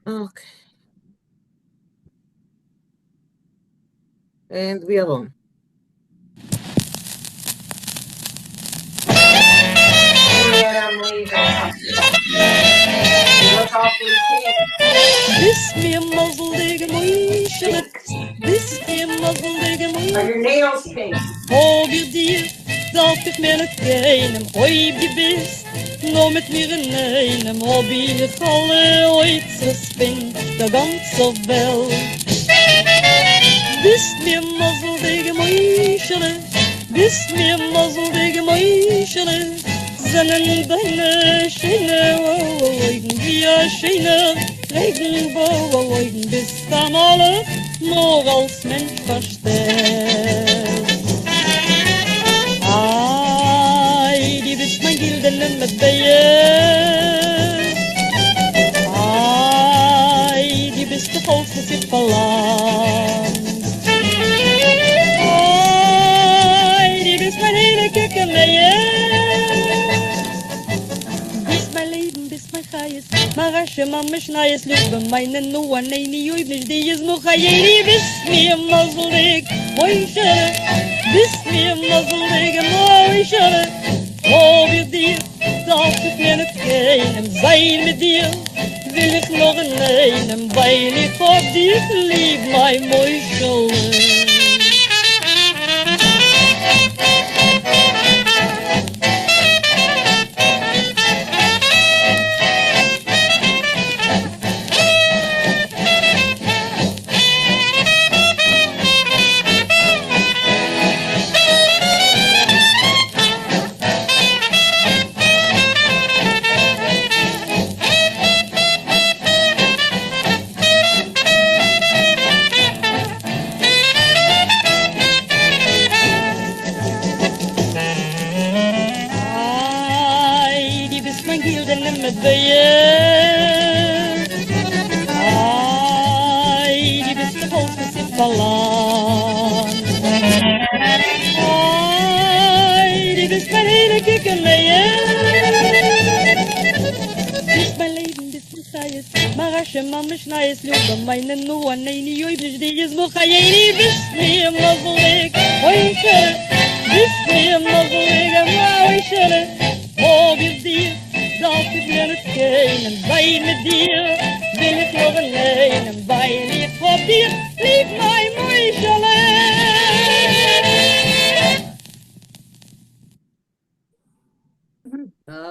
Okay. And we are on. Juliet, I'm leaving. You look awfully This me a muzzle digger moishele. pink. This me a muzzle digger Are your moishele. nails pink? Hob je dier, dat ik me nog keinem. Hoi je bist, no met mir in einem. Hob je alle ooit spin, de ganze Welt. Bist mir a muzzle digger moishele. Bist mir a muzzle digger moishele. Zinnen deine schöne Augen, wie a schöner Regenbogen, bist am alle nur als Mensch verstellt. Ai, die bist mein Gildene mit Beje. Ai, die bist de volste sich verlangt. Ai, die bist mein hele Kicke bist mein Leben, bist mein Chayes, Marasche, Mama, Schneies, Liebe, meine Noah, Neini, Juibnisch, die ist noch Hayeri, bist mir muzzelig, Moischere, bist mir muzzelig, Moischere, wo wir dir, darf ich mir noch keinem sein mit dir, will ich noch in einem, weil ich hab dich lieb, mein Moischere. Mit Beje. Ai, die bist de volste sich verlangt. Ai, die bist mein hele Kicke bist mein Leben, bist mein Chayes, Marasche, Mama, Schneies, Liebe, meine Noah, Neini, Juibnisch, die ist noch Hayeri, bist mir muzzelig, Moischere, bist mir muzzelig, Moischere, wo wir dir, darf ich mir nicht keinem sein mit dir, will ich noch in einem, weil ich hab dir lieb, mein Moischele.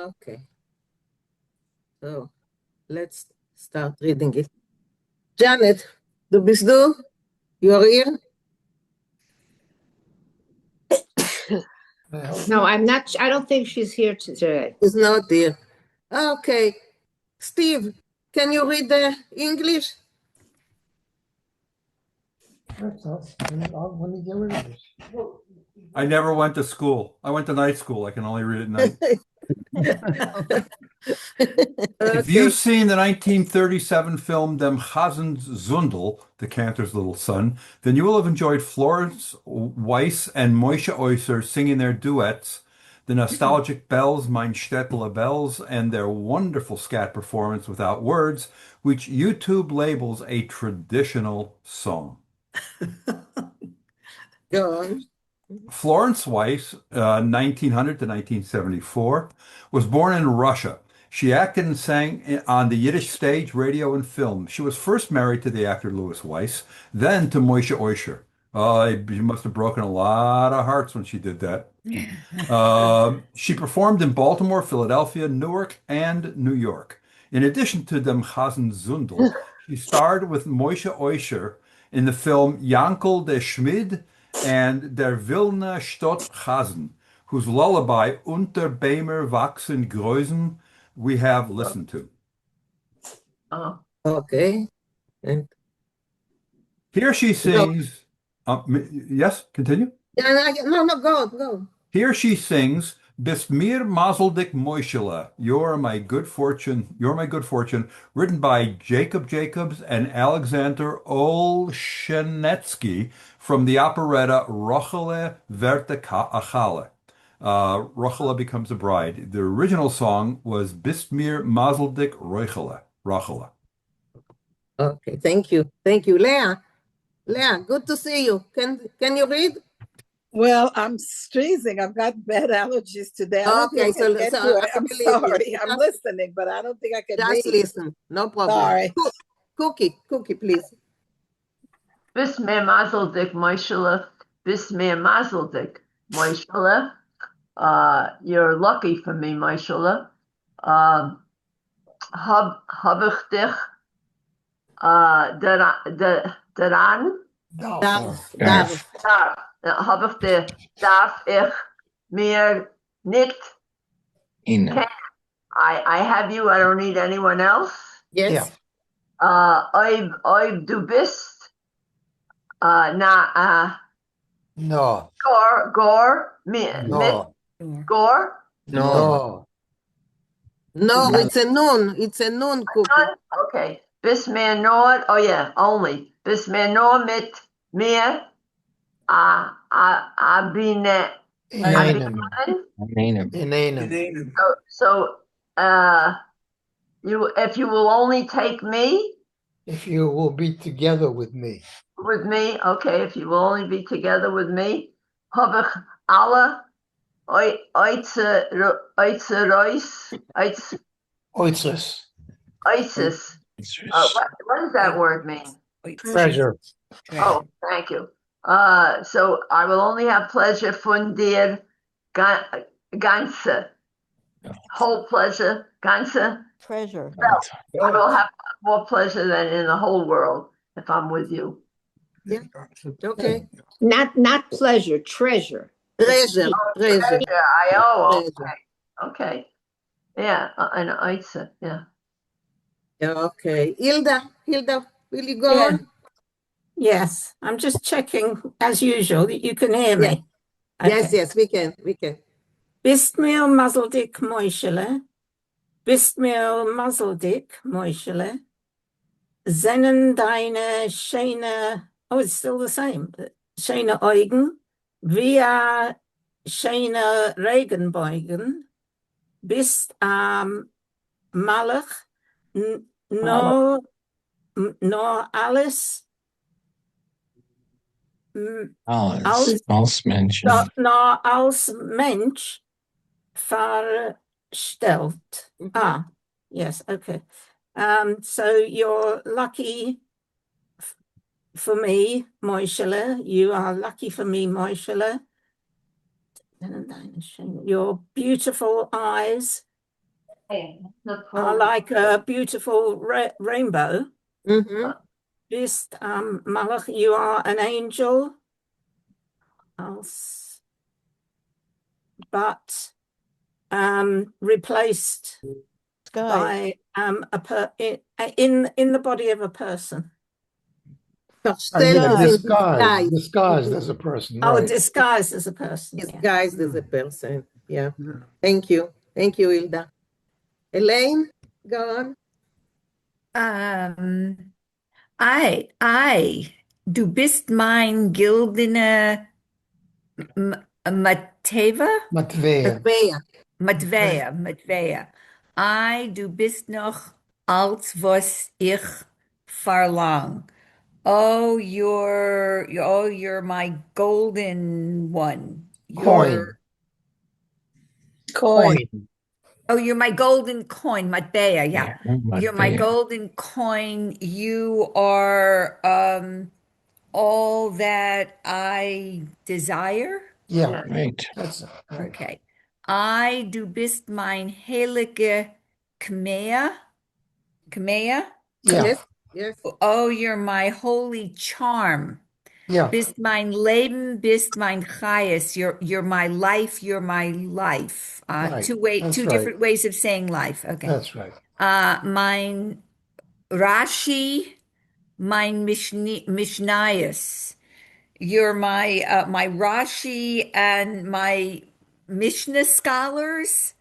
Okay. So, let's start reading it. Janet, du bist du? You're here? No, I'm not. I don't think she's here today. She's not here. Okay. Steve, can you read the English? Let me get rid of this. I never went to school. I went to night school. I can only read at night. If you've seen the 1937 film Dem Chazens Zundel, the Cantor's Little Son, then you will have enjoyed Florence Weiss and Moishe Oyser singing their duets, the nostalgic Bells, Mein Städtler Bells, and their wonderful scat performance without words, which YouTube labels a traditional song. Go on. Florence Weiss, 1900 to 1974, was born in Russia. She acted and sang on the Yiddish stage, radio, and film. She was first married to the actor Louis Weiss, then to Moishe Oysher. She must have broken a lot of hearts when she did that. She performed in Baltimore, Philadelphia, Newark, and New York. In addition to Dem Chazen Zundel, she starred with Moishe Oysher in the film Yankel der Schmid and Der Wilna Stott Chazen, whose lullaby Unter Beimer wachsen Größen we have listened to. Okay. And here she sings. Yes, continue. No, go. Here she sings. Bist mir mazeldik Moishele, you're my good fortune, written by Jacob Jacobs and Alexander Olshenetsky from the operetta Rochele Verte Achale. Rochele becomes a bride. The original song was Bist mir mazeldik Rochele. Okay, thank you. Thank you. Leah, good to see you. Can you read? Well, I'm freezing. I've got bad allergies today. I don't think I can get to it. I I'm believe you. sorry. I'm listening, but I don't think I can Just read. listen. No problem. Sorry. Cookie, please. Bis mir Mazeldik, Moishele. Bis mir Mazeldik, Moishele. You're lucky for me, Moishele. Hab ich dich daran? Darf. Hab ich dich, darf ich mir nicht Ihnen. I have you, I don't need anyone else. Yes. Oib du bist, No. Gore, No. Gore. No. No, it's a noon. It's a noon, Cookie. Okay. Bis mir nur, oh yeah, only. Bis mir nur mit mir, abine. Inanum. So, if you will only take me, If you will be together with me. okay, if you will only be together with me, hab ich alle Oitze Reus, Oitzus. ISIS. What does that word mean? Treasure. Oh, thank you. So I will only have pleasure von dir ganze. Whole pleasure, ganze. Treasure. I will have more pleasure than in the whole world if I'm with you. Okay. Not pleasure, treasure. Treasure. Okay. Yeah, and Itza, yeah. Okay. Hilda, will you go Yeah. on? Yes, I'm just checking as usual that you can hear me. Yes, we can. Bist mir Mazeldik Moishele. Bist mir Mazeldik Moishele. Sennen deine schöne, oh, it's still the same. Schöne Augen, via schöne Regenbogen, bist am Malach, no alles, Als Menschen. no als Mensch verstellt. Yes, okay. So you're lucky for me, Moishele. You are lucky for me, Moishele. Your beautiful eyes are like a beautiful rainbow. Mm-hmm. Bist Malach, you are an angel. But replaced by in the body of a person. Disguised as a person. Oh, Right. disguised as a person. Disguised as a person. Yeah. Thank you, Hilda. Elaine, go on. Du bist mein gildene Matvea. Du bist noch als was ich verlang. Oh, you're my golden one. Coin. Oh, you're my golden coin, Matbea, yeah. You're my Matbea. golden coin. You are all that I desire. Yeah. Right. That's right. Okay. Du bist mein heilige Kamea. Yeah. Yes. Oh, you're my holy charm. Yeah. Bist mein Leben, bist mein Chayes. You're my life, you're my life. Right. Two different ways of saying life. Okay. That's right. Mein Rashi, mein Mishnayos. You're my my Rashi and my Mishnah scholars.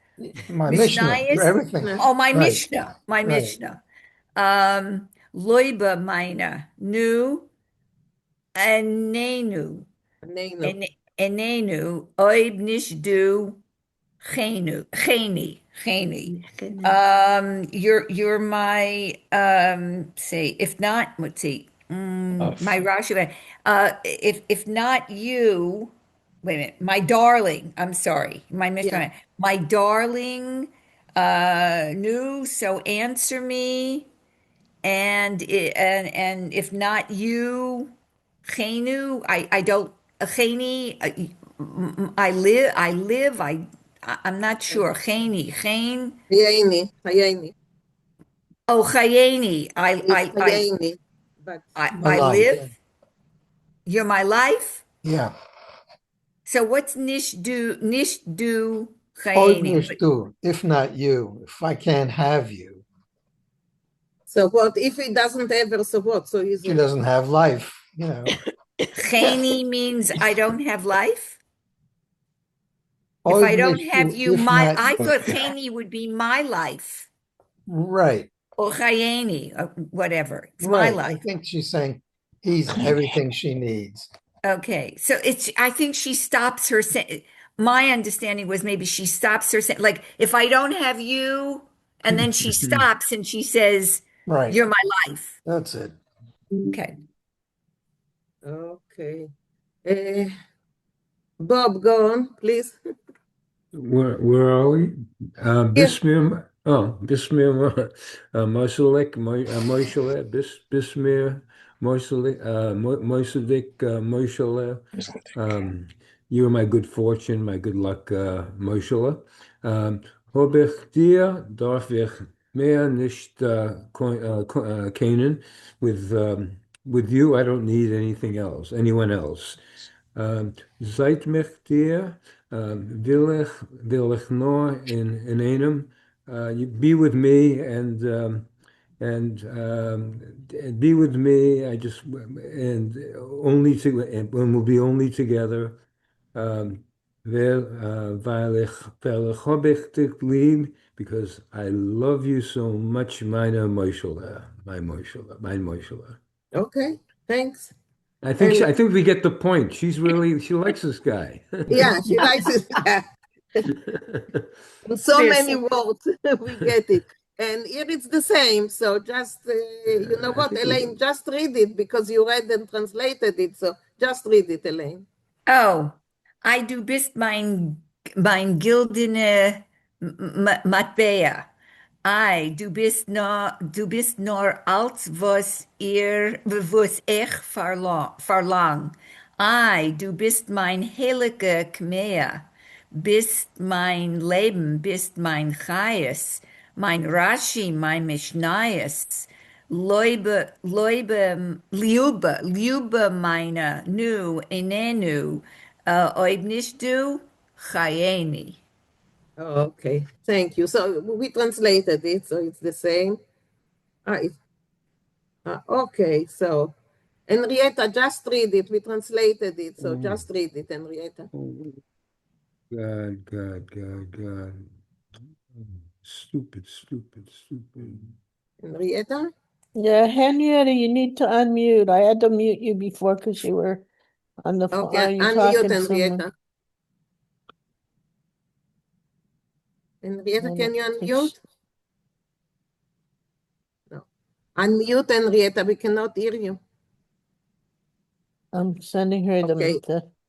My Mishnah. Everything. Oh, my Right. Mishnah. My Right. Mishnah. Loiba meine. Nu. Enenu. Enenu. Oib nish du. Cheni. You're my say if not let's see my Rashi if not you wait a minute my darling I'm sorry my darling new so answer me and if not you Chenu I don't Cheni I'm not sure Cheni Hayeni. Oh, Chayeni, It's Hayeni, but My I life. live. You're my life. Yeah. So what's Nishdu Old Chayeni? too. If not you, if I can't have you, so what if he doesn't have her? So what? So he's she doesn't have life. You know. Chayeni means I don't have life. If Old I don't have you, if not I thought Chayeni would be my life right. or Chayeni, or whatever. It's my Right. I life. think she's saying he's everything she needs. Okay, so I think she stops her. My understanding was maybe she stops her. Like if I don't have you, and then she stops and she says, Right. "You're my life." That's it. Okay. Okay. Bob, go on, please. Where are we? Bismir, Bismir, Moselek, Moselek, Bismir, Moselek, Moselek, Moselek. You are my good fortune, my good luck, Moshe. Hobich dir darf ich mehr nicht kennen. With you, I don't need anything else, anyone else. Seit mich dir will ich nur in einem. You be with me and be with me. I just and only to and we'll be only together. Weil ich hab dich lieb, because I love you so much, meine Moshele, my Moshele. Okay, thanks. I think we get the point. She likes this guy. Yeah, she likes it. In so many words, we get it. And here it's the same. So just, you know what, Elaine, just read it because you read and translated it. So just read it, Elaine. Oh, I du bist mein gildene Matbea. Du bist nur alt, was ich verlang. Du bist mein heilige Kmea. Bist mein Leben, bist mein Chayes, mein Rashi, mein Mishnayes. Liebe meine, nu, enenu, oib nicht du, Chayeni. Okay, thank you. So we translated it, so it's the same. Okay, so Henrietta, just read it. We translated it, so just read it, Henrietta. God. Stupid. Henrietta? Yeah, Henrietta, you need to unmute. I had to mute you before because you were on the phone. Okay, You're unmute talking to someone. Henrietta. Henrietta, can you unmute? No. Unmute Henrietta, we cannot hear you. I'm sending her the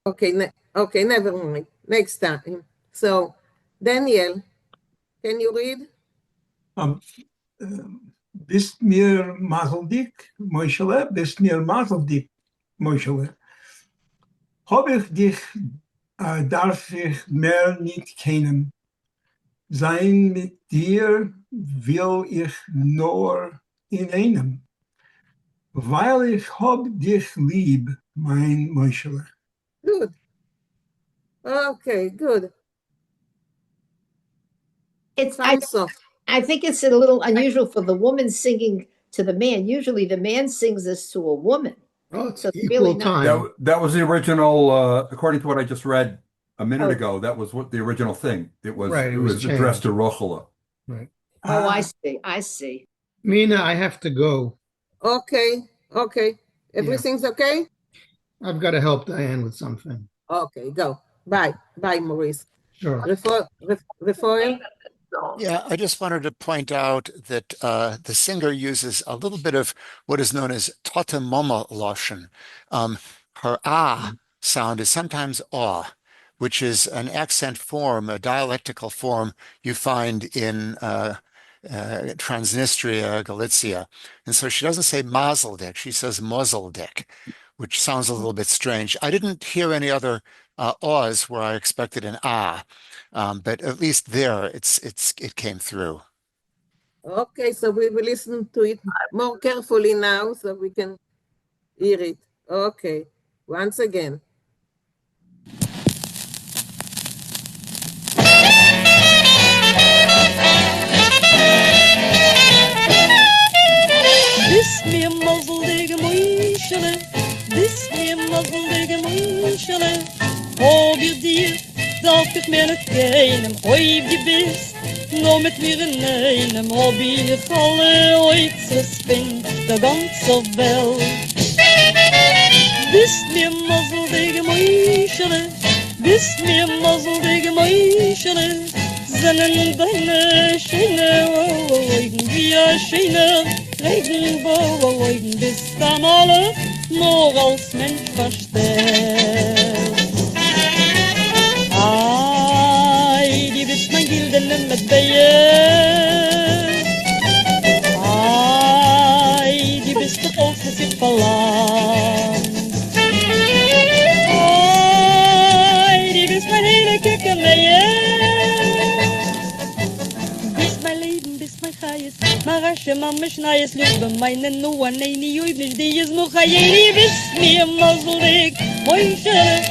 Okay. mute. Okay, never mind. Next time. So, Daniel, can you read? Bist mir mazeldik, Moshele, bist mir mazeldik, Moshele. Hab ich dich, darf ich mehr nicht kennen. Sein mit dir will ich nur in einem. Weil ich hab dich lieb, mein Moshele. Good. Okay, good. I think it's a little unusual for the woman singing to the man. Usually the man sings this to a woman. Oh, it's So equal really time. That was the original, according to what I just read a minute ago. That was what the original thing. It was addressed to Rochela. Right. Oh, I see. Mina, I have to go. Okay. Everything's okay? I've got to help Diane with something. Okay, go. Bye, Maurice. Sure. Rafael? Yeah, I just wanted to point out that the singer uses a little bit of what is known as totemoma lotion. Her ah sound is sometimes ah, which is an accent form, a dialectical form you find in Transnistria, Galicia. And so she doesn't say mazeldik, she says mozeldik, which sounds a little bit strange. I didn't hear any other ahs where I expected an ah. But at least there, it came through. Okay, so we will listen to it more carefully now so we can hear it. Okay, once again. Bis mir mazzelige moischele, bis mir mazzelige moischele. Ob ihr dir, darf ich mir nicht gehen, ob ihr bist, nur mit mir in einem, ob ich alle Oizes bin, der ganze Welt. Bis mir mazzelige moischele, bis mir mazzelige moischele, seinen deine schöne Augen, wie ein schöner Regenbogen, bis dann alle nur als Mensch verstellt. Ai, die bist mein Gildene mit Beyer. Ai, die bist das alles, was ich verlangt. Ai, die bist mein hele Kickermeier. Bist mein Leben, bist mein Chayes, Marasche, Mama, Schneies, Liebe, meine Noah, Neini, Juibnisch, die ist noch Hayeri, bist mir mazelig, Moischele,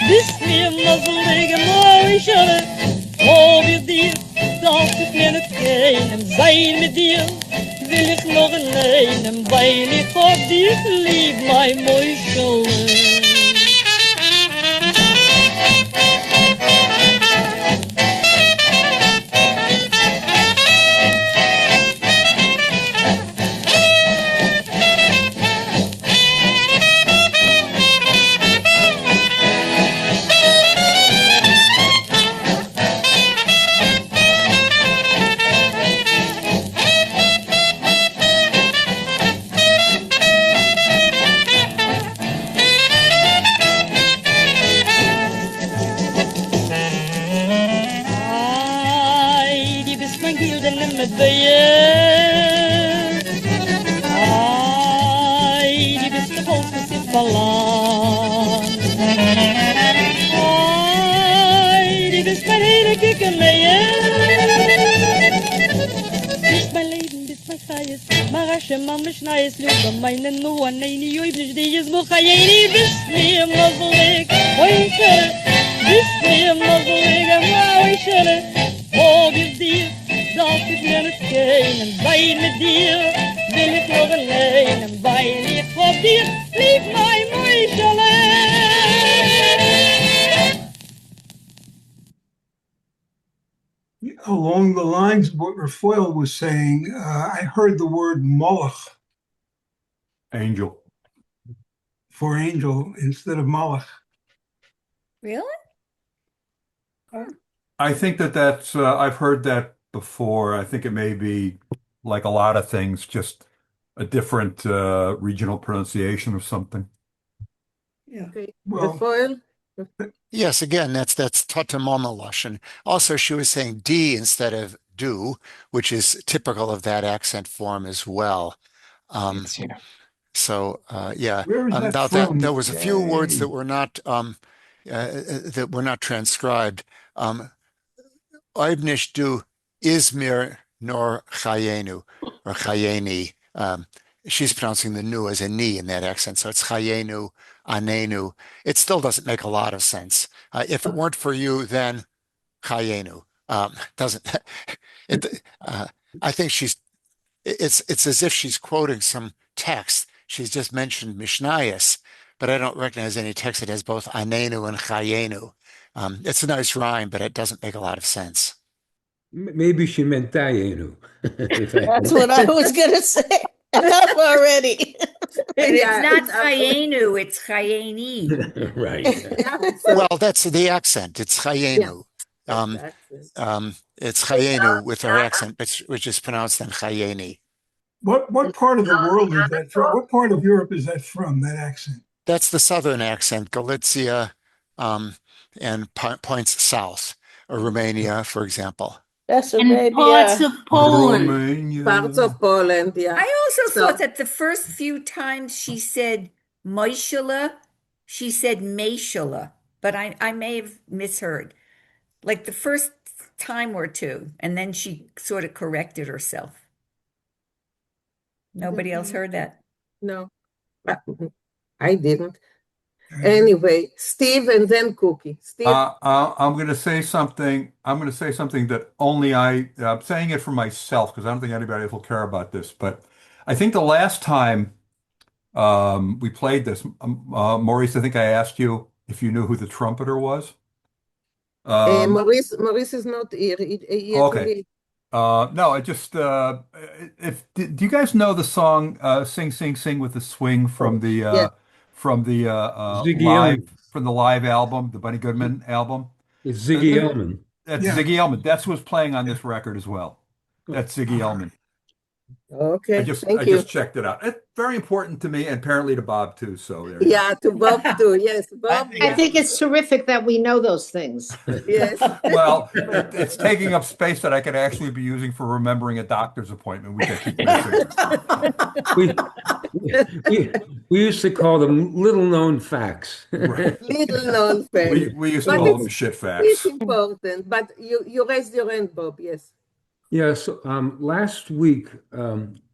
bist mir mazelig, Moischele, ob ihr dir, darf ich mir nicht gehen, sein mit dir, will ich noch in einem, weil ich hab dich lieb, mein Moischele. Ai, die bist de volkes in verlangt. Ai, die bist mijn hele kikkermeier. Bist mijn leven, bist mijn chayes, Marasche, Mama, Schneies, Liebe, meine Noah, Neini, Juibnisch, die is noch Hayeri, bist mir mazelig, Moischele, bist mir mazelig, Moischele, ob ihr dir, darf ich mir nicht gehen, weil mit dir will ich noch allein, weil ich hab dir lieb, mein Moischele. Along the lines of what Rafael was saying, I heard the word Malach. Angel. For angel instead of Malach. Really? I think that's, I've heard that before. I think it may be like a lot of things, just a different regional pronunciation of something. Yeah. Okay. Well, Rafael? Yes, again, that's totemoma lotion. Also, she was saying D instead of do, which is typical of that accent form as well. So, yeah, where is that about from? that, there was a few words that were not transcribed. Oibnish du Izmir nor Chayenu or Chayeni. She's pronouncing the nu as a ni in that accent, so it's Chayenu, Anenu. It still doesn't make a lot of sense. If it weren't for you, then Chayenu. Doesn't it? I think it's as if she's quoting some text. She's just mentioned Mishnayos, but I don't recognize any text that has both Anenu and Chayenu. It's a nice rhyme, but it doesn't make a lot of sense. Maybe she meant Dayenu. That's what I was going to say. Enough already. And it's not Chayenu, it's Chayeni. Right. Well, that's the accent. It's Chayenu. It's Chayenu with her accent, which is pronounced then Chayeni. What part of the world is that from? What part of Europe is that from, that accent? That's the southern accent, Galicia, and points south, or Romania, for example. That's And parts of Poland. Romania. Parts of Poland, yeah. I also thought that the first few times she said Moishula, she said Meishula, but I may have misheard. Like the first time or two, and then she sort of corrected herself. Nobody else heard that? No, I didn't. Anyway, Steve and then Cookie. Steve. I'm going to say something. I'm going to say something that only I'm saying it for myself because I don't think anybody else will care about this. But I think the last time we played this, Maurice, I think I asked you if you knew who the trumpeter was. Maurice is not here. Okay. No, I just do you guys know the song "Sing Sing Sing with the Swing" from the live album, the Bunny Goodman album? It's Ziggy Elman. That's Ziggy Elman. That's what's playing on this record as well. That's Ziggy Elman. Okay, I just checked it out. It's very important to me and apparently to Bob too. So there. Yeah, to Bob too. Yes, Bob. I think it's terrific that we know those things. Yes. Well, it's taking up space that I could actually be using for remembering a doctor's appointment, which I keep missing. We used to call them little-known facts. Right. Little-known facts. We used to call them shit facts. It's important, but you raised your hand, Bob. Yes. Yes. Last week,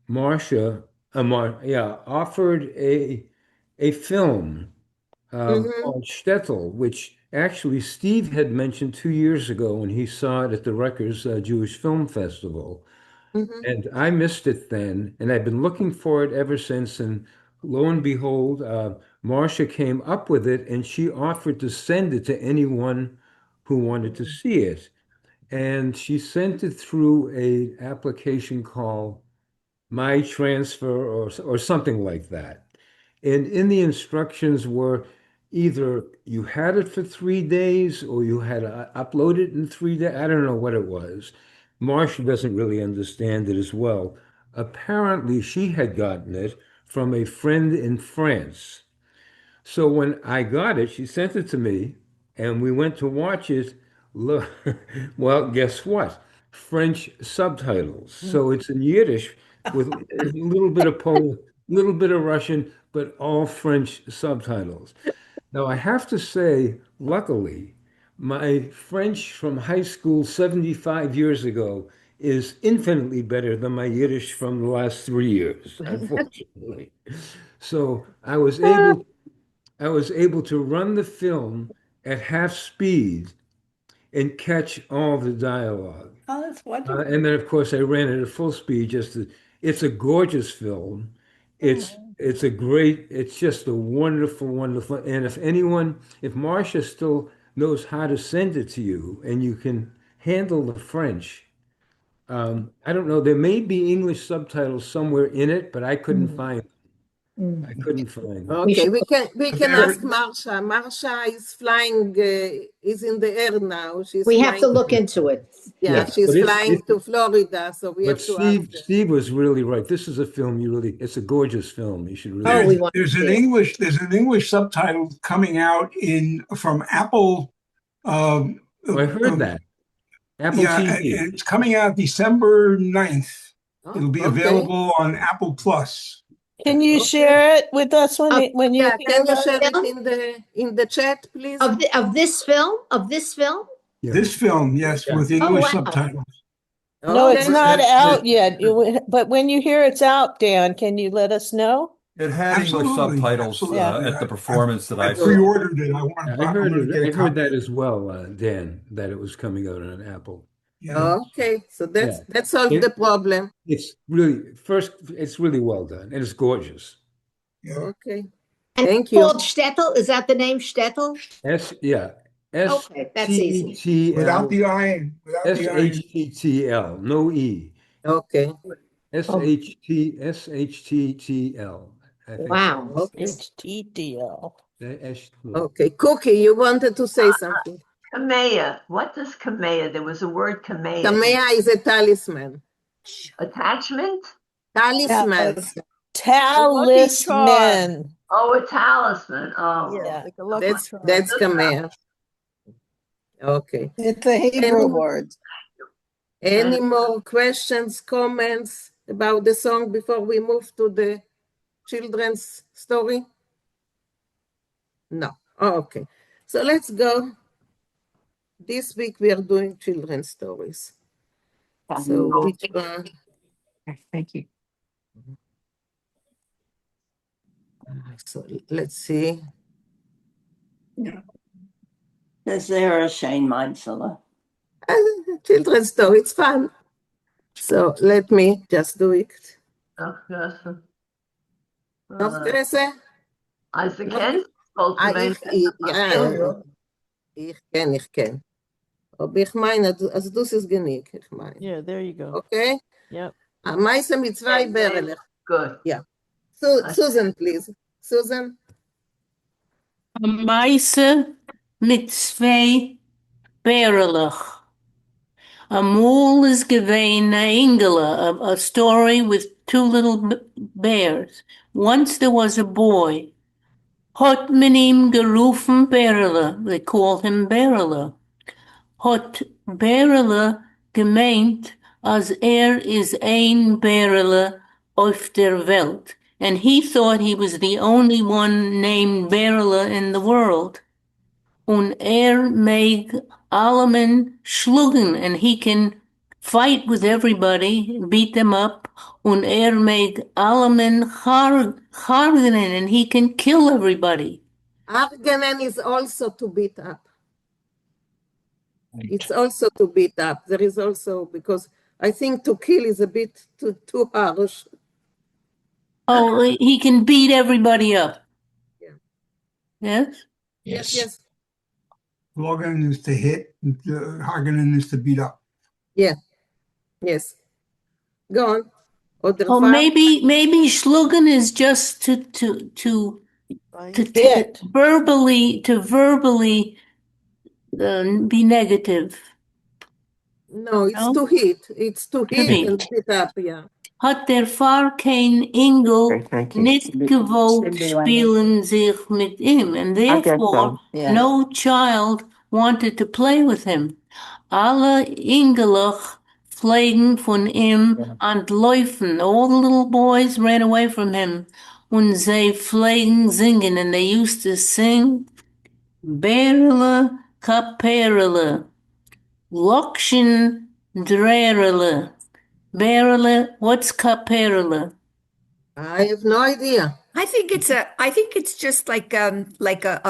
Marcia, offered a film called Shtetl, which actually Steve had mentioned 2 years ago when he saw it at the Rutgers Jewish Film Festival. And I missed it then, and I've been looking for it ever since. And lo and behold, Marcia came up with it, and she offered to send it to anyone who wanted to see it. And she sent it through a application called My Transfer or something like that. And in the instructions were either you had it for 3 days or you had to upload it in 3 days. I don't know what it was. Marcia doesn't really understand it as well. Apparently, she had gotten it from a friend in France. So when I got it, she sent it to me, and we went to watch it. Look, well, guess what? French subtitles. So it's in Yiddish with a little bit of Polish, little bit of Russian, but all French subtitles. Now, I have to say, luckily, my French from high school 75 years ago is infinitely better than my Yiddish from the last 3 years, unfortunately. So I was able to run the film at half speed and catch all the dialogue. Oh, that's wonderful. And then, of course, I ran it at full speed. It's a gorgeous film. It's just a wonderful, wonderful. And if Marcia still knows how to send it to you and you can handle the French, I don't know, there may be English subtitles somewhere in it, but I couldn't find them. I couldn't find them. Okay, we can ask Marsha. Marsha is flying, is in the air now. We have to look into it. Yeah, she's flying to Florida, so we have to ask her. Steve was really right. This is a film it's a gorgeous film. You should really. There's an English subtitle coming out from Apple. I heard that. Apple TV. It's coming out December 9th. It'll be available on Apple Plus. Can you share it with us when you can you share it in the chat, please? Of this film? Yeah. This film, yes, with English subtitles. No, it's not out yet. But when you hear it's out, Dan, can you let us know? It had English subtitles at the performance that I pre-ordered it. I heard that as well, Dan, that it was coming out on Apple. Yeah. Okay, so that solved the problem. It's really well done, and it's gorgeous. Yeah. Okay. And thank you. Called Shtetl? Is that the name Shtetl? Okay, that's easy. Without the I. SHTTL, no E. Okay. SHTTL. Wow. HTTL. Okay, Cookie, you wanted to say something. Kamea. What does kamea? There was a word kamea. Kamea is a talisman. Attachment? Talisman. Talisman. Oh, a talisman. Oh, Yeah, like a lucky That's charm. that's kamea. Okay. It's a Hebrew word. Any more questions, comments about the song before we move to the children's story? No. Oh, okay. So let's go. This week we are doing children's stories. So which one? Thank you. So let's see. Is there a Shane Mindsela? Children's story, it's fun. So let me just do it. Ach, Gasse. Noch Grüße? Also kennst du ich kenn. Aber ich meine, also das ist genick, ich meine. Yeah, there you go. Okay? Yep. Meise mit zwei Bärlech. Good. Ja. So, Susan, please. Susan? Meise mit zwei Bärlech. A mole is gewesen a Ingela, a story with two little bears. Once there was a boy. Hot men ihm gerufen Bärle. They called him Bärle. Hot Bärle gemeint, als is ein Bärle auf der Welt. And he thought he was the only one named Bärle in the world. Und mag allemen schlugen, and he can fight with everybody, beat them up. Und mag allemen hargenen, and he can kill everybody. Argenen is also to beat up. It's also to beat up. There is also, because I think to kill is a bit too harsh. Oh, he can beat everybody up. Yeah. Yes? Yes. Logan is to hit, Hagen is to beat up. Yeah. Yes. Go on. Oh, maybe schlugen is just to verbally be negative. No, it's to hit. It's to hit and beat up, yeah. Hat der Pfarr kein Engel nicht gewollt spielen sich mit ihm, and therefore no child wanted to play with him. Alle Engelach pflegen von ihm antläufen. All the little boys ran away from him. Und sie pflegen singen, and they used to sing Berle Kaperle, Lokshin Drerele. Berle, what's Kaperle? I have no idea. I think it's just like a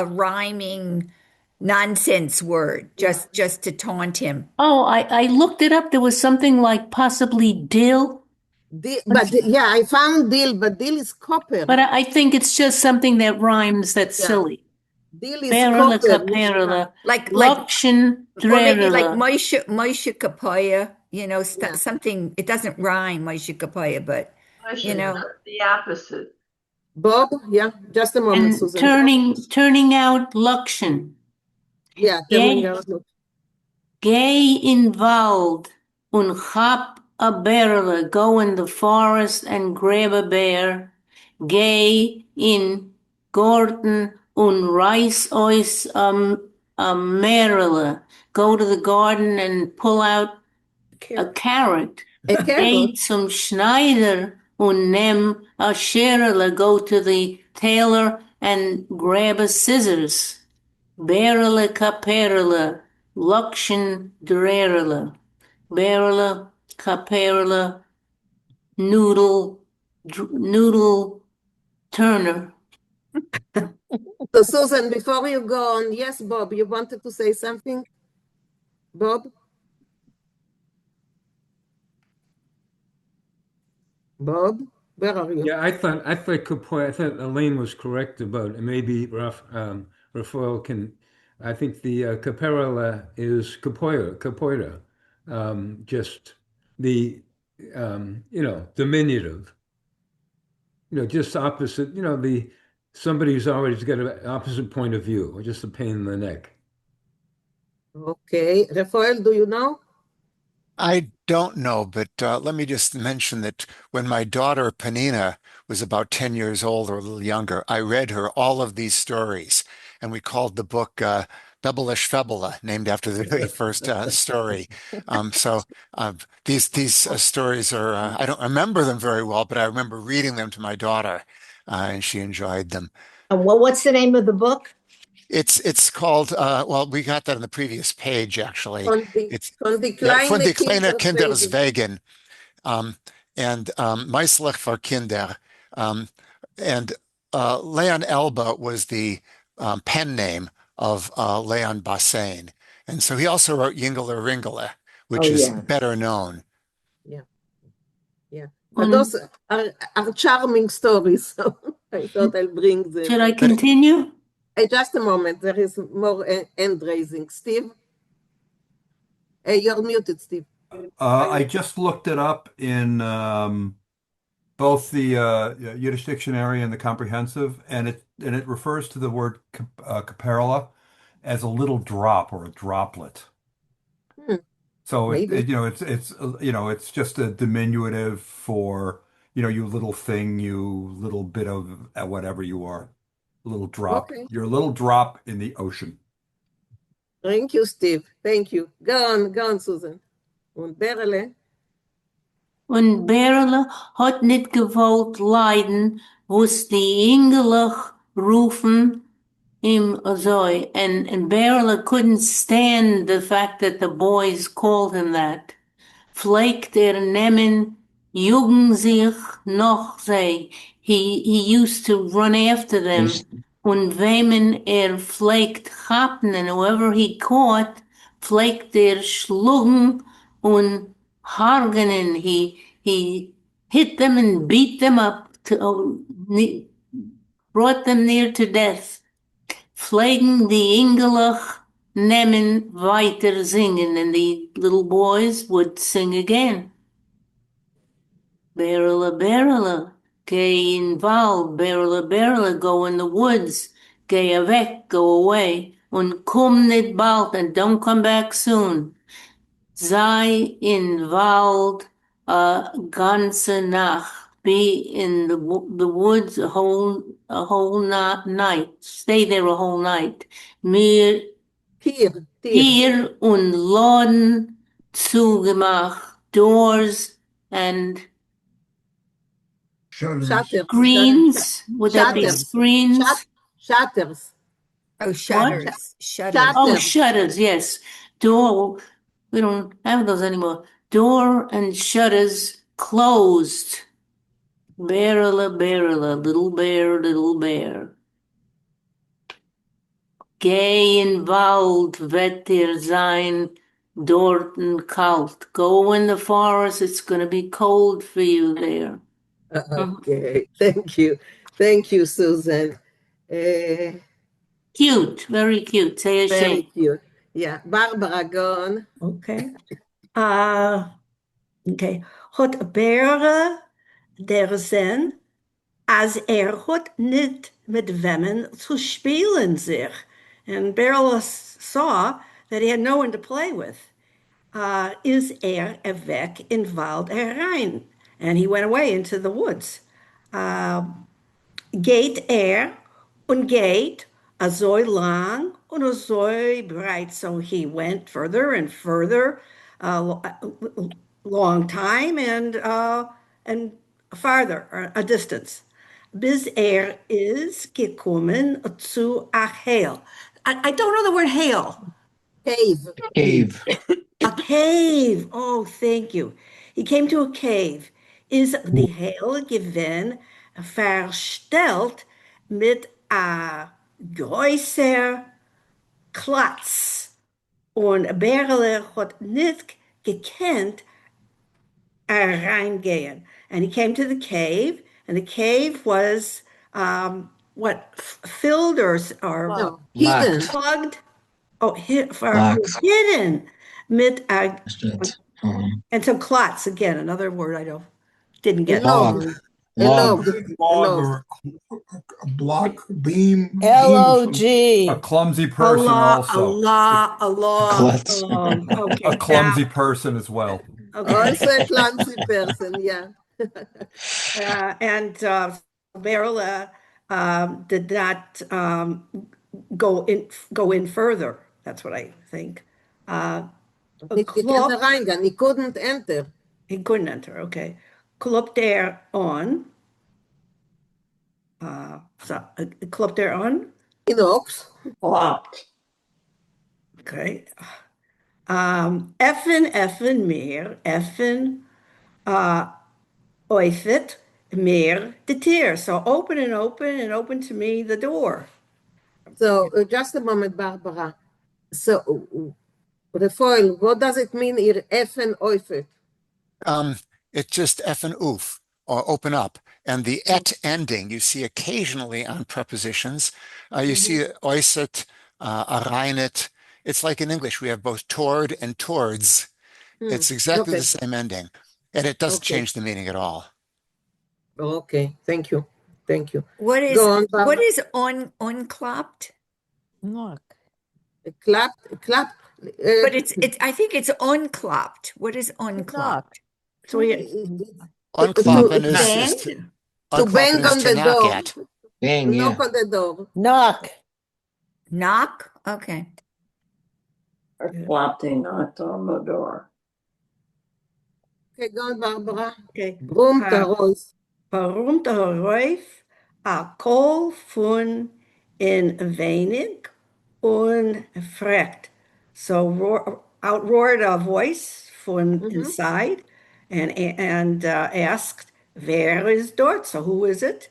rhyming nonsense word, just to taunt him. Oh, I looked it up. There was something like possibly dill. Yeah, I found dill, but dill is copper. But I think it's just something that rhymes that's silly. Dill is Berle copper. Kaperle, Like Lokshin or maybe like Drerele. Moshe Kapaya, something. It doesn't rhyme, Moshe Kapaya, but the opposite. Bob, yeah, just a moment, And Susan. turning out Lokshin. Yeah, turning out. Gay in Wald und hab a Berle, go in the forest and grab a bear. Gay in Garten und reiß euch a Merle, go to the garden and pull out a carrot. Geh zum Schneider und nimm a Scherle, go to the tailor and grab a scissors. Berle Kaperle, Lokshin Drerele, Berle Kaperle, Noodle Turner. So, Susan, before you go on, yes, Bob, you wanted to say something? Bob? Bob, where are you? Yeah, I thought Elaine was correct about, and maybe Raphael can. I think the caparella is capoeira, just the diminutive. Just opposite. Somebody who's always got an opposite point of view, or just a pain in the neck. Okay. Rafael, do you know? I don't know, but let me just mention that when my daughter Panina was about 10 years old or a little younger, I read her all of these stories, and we called the book Bebelish Febula, named after the very first story. These stories are, I don't remember them very well, but I remember reading them to my daughter, and she enjoyed them. What's the name of the book? It's called, well, we got that on the previous page, actually. It's Von die yeah, von kleine die kleine Kinderswegen. Kinderswegen. And Meislich for Kinder. And Leon Elba was the pen name of Leon Bassein. And so he also wrote Yingler Ringler, which is better known. Yeah. Yeah. But those are charming stories. So I thought I'll bring them. Should I continue? Just a moment. There is more hand raising. Steve? You're muted, Steve. I just looked it up in both the Yiddish dictionary and the comprehensive, and it refers to the word caparilla as a little drop or a droplet. So it's just a diminutive for you little thing, you little bit of whatever you are, little drop. Okay. You're a little drop in the ocean. Thank you, Steve. Thank you. Go on, Susan. Und Berle? Und Berle hat nicht gewollt leiden, wo's die Engelach rufen him so. And Berle couldn't stand the fact that the boys called him that. Pflegt nehmen, jugen sich noch sei. He used to run after them. Und wemen pflegt chappen, and whoever he caught, pflegt schlugen und hargenen. He hit them and beat them up, brought them near to death. Pflegen die Engelach nehmen weiter singen, and the little boys would sing again. Berla, gay in Wald, Berla, go in the woods, gay weg, go away, und komm nicht bald, and don't come back soon. Sei in Wald a ganze Nacht, be in the woods a whole night, stay there a whole night. Mir Tier und Laden zugemacht, doors and screens. Would that be screens? Shutters. Oh, shutters. What? Shutters. Oh, shutters, yes. Door, we don't have those anymore. Door and shutters closed. Barrela, little bear, little bear. Geh in Wald, wird dir sein, dorten kalt. Go in the forest, it's going to be cold for you there. Okay, thank you. Thank you, Susan. Cute, very cute. Say a Very shame. cute. Yeah, Barbara, go on. Okay. Okay. Hot Bere der Sinn, als hot nicht mit wemmen zu spielen sich. And Beryl saw that he had no one to play with. Is weg in Wald herein. And he went away into the woods. Geht und geht so lang und so breit. So he went further and further, long time and farther, a distance. Bis is gekommen zu a hail. I don't know the word hail. Cave. A cave. Oh, thank you. He came to a cave. Is die Hail gewesen verstellt mit a größer Klotz. Und Berle hat nicht gekannt reingehen. And he came to the cave, and the cave was filled or hidden. Plugged. Oh, hidden mit and so klotz again, another word I didn't get. Log. Log or a block, beam. L-O-G. A clumsy person also. A law. Okay. A clumsy person as well. Okay. Also a clumsy person, yeah. And Berla did not go in further. That's what I think. He couldn't enter. He couldn't enter, okay. Klopt er on. Klopt er on? Inox. Klopt. Okay. Effen meer, effen oifit meer de tear. So open to me the door. So just a moment, Barbara. So Refoil, what does it mean here, effen oifit? It's just F and oof, or open up. And the et ending you see occasionally on prepositions. You see oiset, arainet. It's like in English, we have both toward and towards. It's exactly the same ending. And it doesn't change the meaning at all. Okay, thank you. Thank you. What is unclopped? Knock. Clapped. But it's I think it's unclopped. What is unclopped? So unclopping is to bang on the knock door. at. Bang, knock on the door. Knock. Knock? Okay. Or clapping knocked on the door. Okay, go on, Barbara. Okay. Warum der Räuf a Kohl von in wenig und fragt. So outroared a voice from inside and asked, "Wer is dort?" So who is it?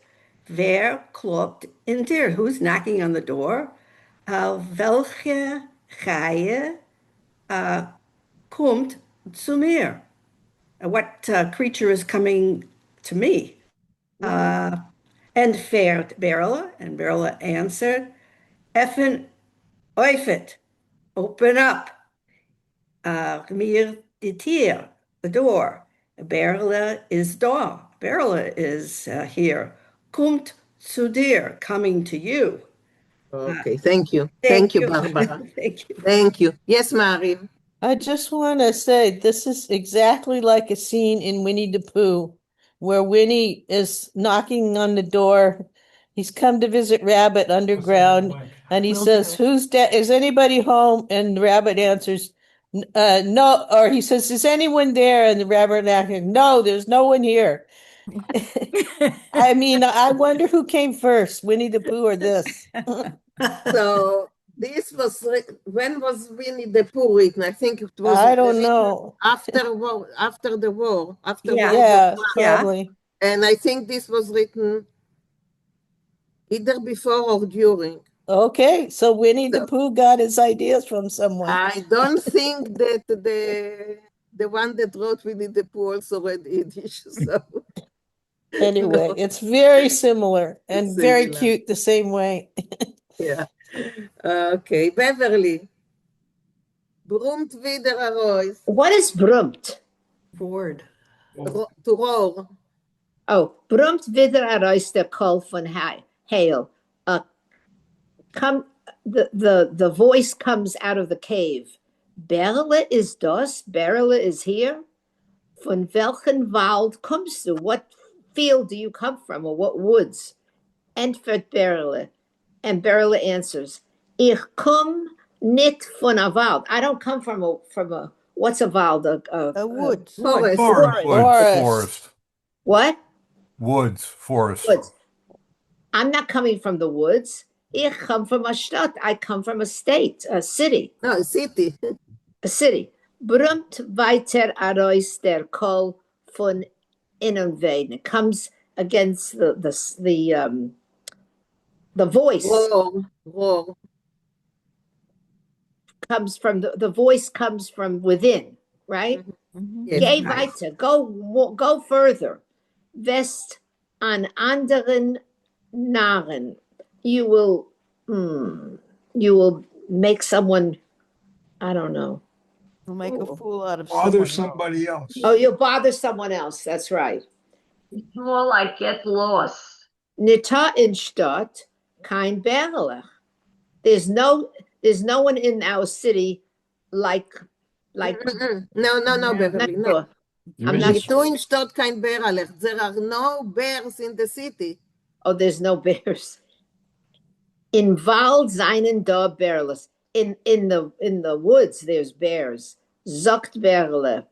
Wer klopt in der? Who's knocking on the door? Welche Gaie kommt zu mir? What creature is coming to me? And fährt Berla, and Berla answered, Effen oifet, open up. Mir die Tier, the door. Berla is da. Berla is here. Kommt zu dir, coming to you. Okay, thank you. Thank you, Barbara. Thank you. Thank you. Yes, Mary. I just want to say this is exactly like a scene in Winnie the Pooh where Winnie is knocking on the door. He's come to visit Rabbit underground and he says, is anybody home? And the Rabbit answers, no, or he says, is anyone there? And the Rabbit answers, no, there's no one here. I mean, I wonder who came first, Winnie the Pooh or this. So this was, when was Winnie the Pooh written? I think it was. I don't know. After the war. Probably. And I think this was written either before or during. Okay, so Winnie the Pooh got his ideas from someone. I don't think that the one that wrote Winnie the Pooh also read Yiddish. So anyway, it's very similar and very cute the same way. Yeah. Okay, Beverly. Brumt wieder a Reus. What is brumt? Word. To roar. Oh, brumt wieder a Reus der Kohl von hail. The voice comes out of the cave. Berle is das. Berle is here. Von welchen Wald kommst du? What field do you come from, or what woods? Entfert Berle. And Berle answers, Ich komm nicht von a Wald. I don't come from a what's a Wald? A wood. Forest. What? Woods, forest. Woods. I'm not coming from the woods. Ich come from a Stadt. I come from a state, a city. No, a city. A city. Brumt weiter a Reus der Kohl von innen wein. It comes against the voice. Roar. Comes from the voice comes from within, right? Yes, Geh weiter, go further. West an anderen Narren. You will make someone, I don't know. You'll make a fool out of bother somebody else. Oh, you'll bother someone else. That's right. It's more like get lost. Nita in Stadt, kein Berlach. There's no one in our city like No, Beverly, no. sure. I'm not sure. In Stadt kein Berlach. There are no bears in the city. Oh, there's no bears. In Wald seinen da Berles. In the woods, there's bears. Sagt Berle.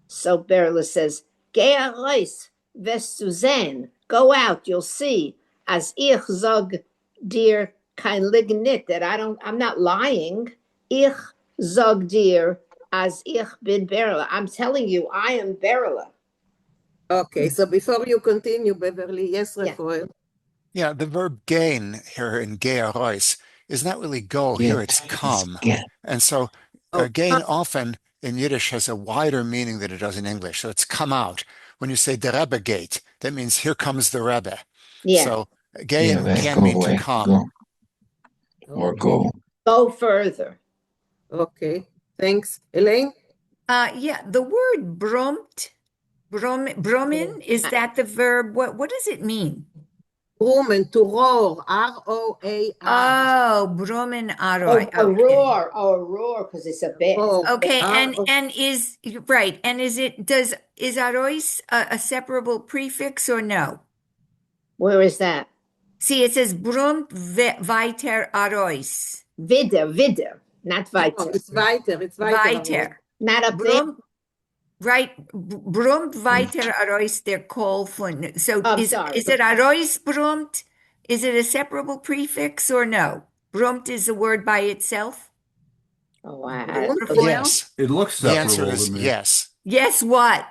So Berle says, Geh reis, wirst du sehen. Go out, you'll see. As ich sag dir kein Lignit, that I'm not lying. Ich sag dir as ich bin Berle. I'm telling you, I am Berle. Okay, so before you continue, Beverly, yes, Raphael. Yeah, the verb gain here in gearois is not really go. Here it's come. And so gain often in Yiddish has a wider meaning than it does in English. So it's come out. When you say the Rebbe gate, that means here comes the Rebbe. Yeah. So gain can mean to come. Or go. Go further. Okay, thanks. Elaine? Yeah, the word brummen, is that the verb? What does it mean? Brummen, to roar, R-O-A-R. Oh, brummen aroi. A roar, because it's a bear. Okay, and is right, and is arois a separable prefix or no? Where is that? See, it says brumt weiter arois. Wieder, not weiter. Oh, it's weiter. Weiter. Not up there. Right, brumt weiter arois, they're called von. So is it arois brumt? Is it a separable prefix or no? Brumt is a word by itself? Oh, wow. Yes. It looks The separable answer is to me. yes. Yes, what?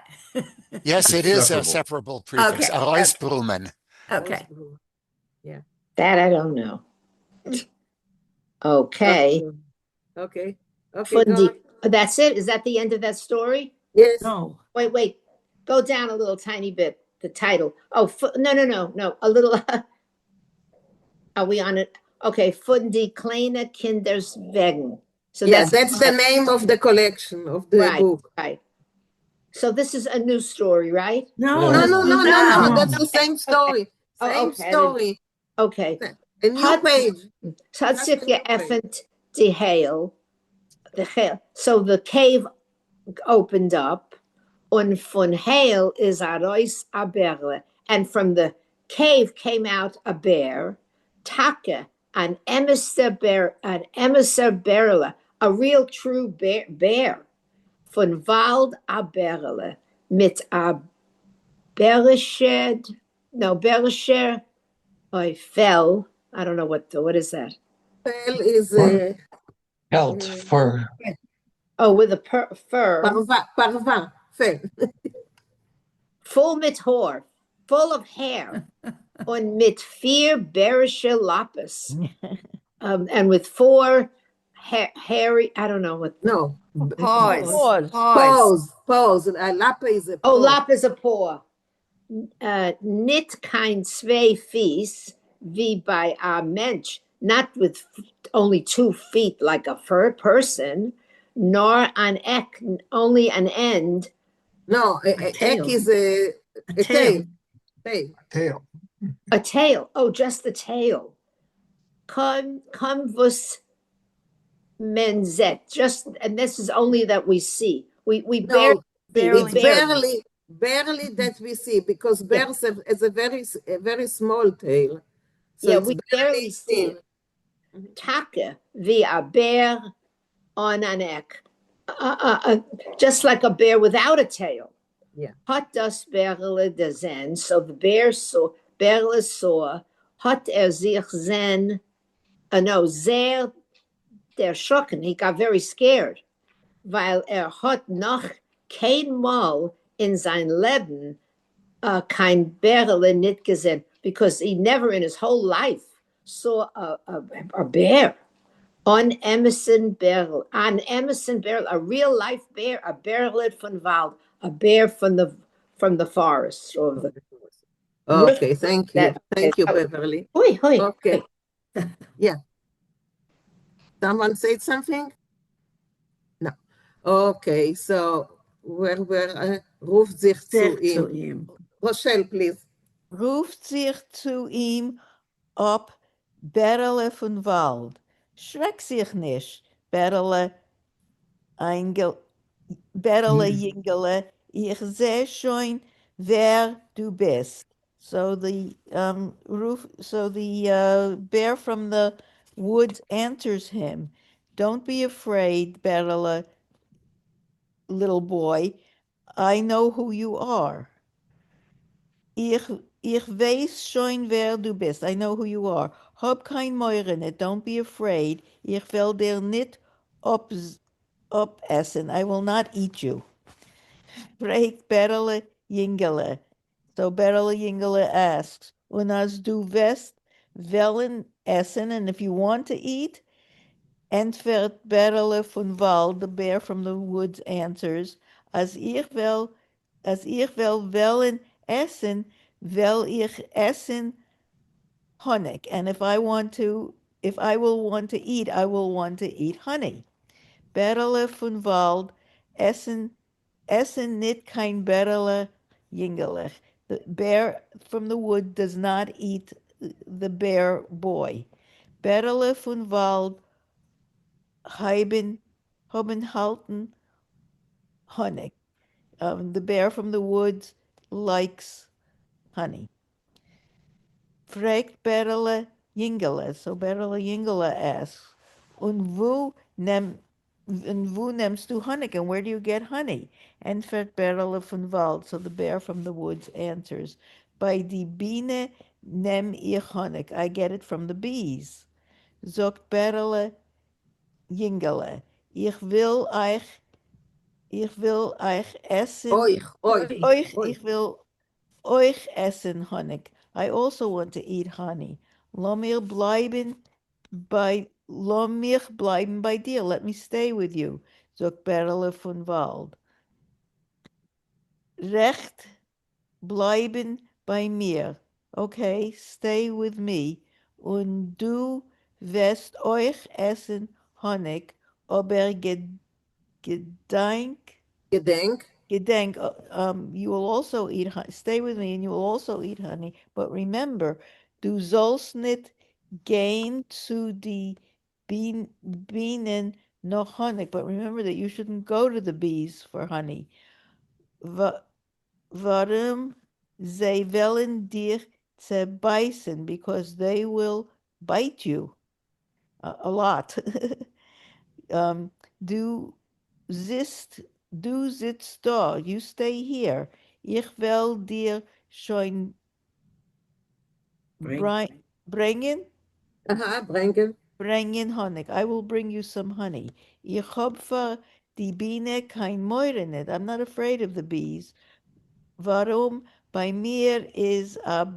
Yes, it is a separable prefix. Okay. Arois brumen. Okay. Yeah. That I don't know. Okay. Okay. That's it? Is that the end of that story? Yes. No. Wait. Go down a little tiny bit. The title. Oh, no. A little. Are we on it? Okay. Von die kleine Kinderswegen. So that's the name of the collection of the book. Right. So this is a new story, right? No. That's the same story. Story. Okay. A new page. Hat sich geöffnet die Hail. So the cave opened up. Und von Hail is arois a Berle. And from the cave came out a bear. Take, an emissar Berle. A real true bear. Von Wald a Berle. Mit a Berlischer. I fell. I don't know what is that? Fell is Pelt, fur. Oh, with a fur. Parva. Fell. Full mit Haar. Full of hair. Und mit vier berische Lapis. And with four hairy, I don't know what. No. Pause. Lapa is a paw. Oh, lap is a paw. Nit kein zwei Fies, wie bei a Mensch, not with only 2 feet like a fur person, nor an Eck, only an end. No, Eck is a tail. A tail. Oh, just the tail. Come was menzet. Just, and this is only that we see. We barely that we see, because bears have a very small tail. So we barely see it. Take via bear on an Eck. Just like a bear without a tail. Yeah. Hat das Berle gesehen, so the Berle saw, hat sich sehr erschrocken. He got very scared, weil hat noch kein Mal in sein Leben kein Berle nicht gesehen, because he never in his whole life saw a bear. On Emerson Berle, a real life bear, a Berlet von Wald, a bear from the forest. Or the okay, thank you. Thank you, Beverly. Okay. Yeah. Someone said something? No. Okay, so where ruft sich zu ihm. Rochelle, please. Ruft sich zu ihm ob Berle von Wald. Schreck sich nicht, Berle Jingele, ich seh schon, wer du bist. So the bear from the woods answers him, "Don't be afraid, Berle, little boy. I know who you are. Ich weiß schon, wer du bist. I know who you are. Hab kein Meurene, don't be afraid. Ich will dir nicht essen. I will not eat you." Break Berle Jingele. So Berle Jingele asks, "Und as du wirst wollen essen, and if you want to eat?" Entfert Berle von Wald, the bear from the woods answers, as ich will wollen essen, will ich essen Honig. And if I will want to eat, I will want to eat honey. Berle von Wald, essen nicht kein Berle Jingele. The bear from the wood does not eat the bear boy. Berle von Wald haben halten Honig. The bear from the woods likes honey. Fragt Berle Jingele. So Berle Jingele asks, Und wo nimmst du Honig? And where do you get honey? Entfert Berle von Wald. So the bear from the woods answers, Bei die Biene nehm ich Honig. I get it from the bees. Sagt Berle Jingele, ich will euch essen. Ich will euch essen Honig. I also want to eat honey. Lass mich bleiben bei dir. Let me stay with you, sagt Berle von Wald. Recht bleiben bei mir. Okay, stay with me. Und du wirst euch essen Honig, aber Gedenk, you will also eat honey. Stay with me and you will also eat honey. But remember, du sollst nicht gehen zu die Bienen noch Honig. But remember that you shouldn't go to the bees for honey. Warum sie wollen dich zerbeißen? Because they will bite you a lot. Du sitzt da, you stay here. Ich will dir schon bringen? Bringen Honig. I will bring you some honey. Ich hab für die Biene kein Meure. I'm not afraid of the bees. Warum? Bei mir is a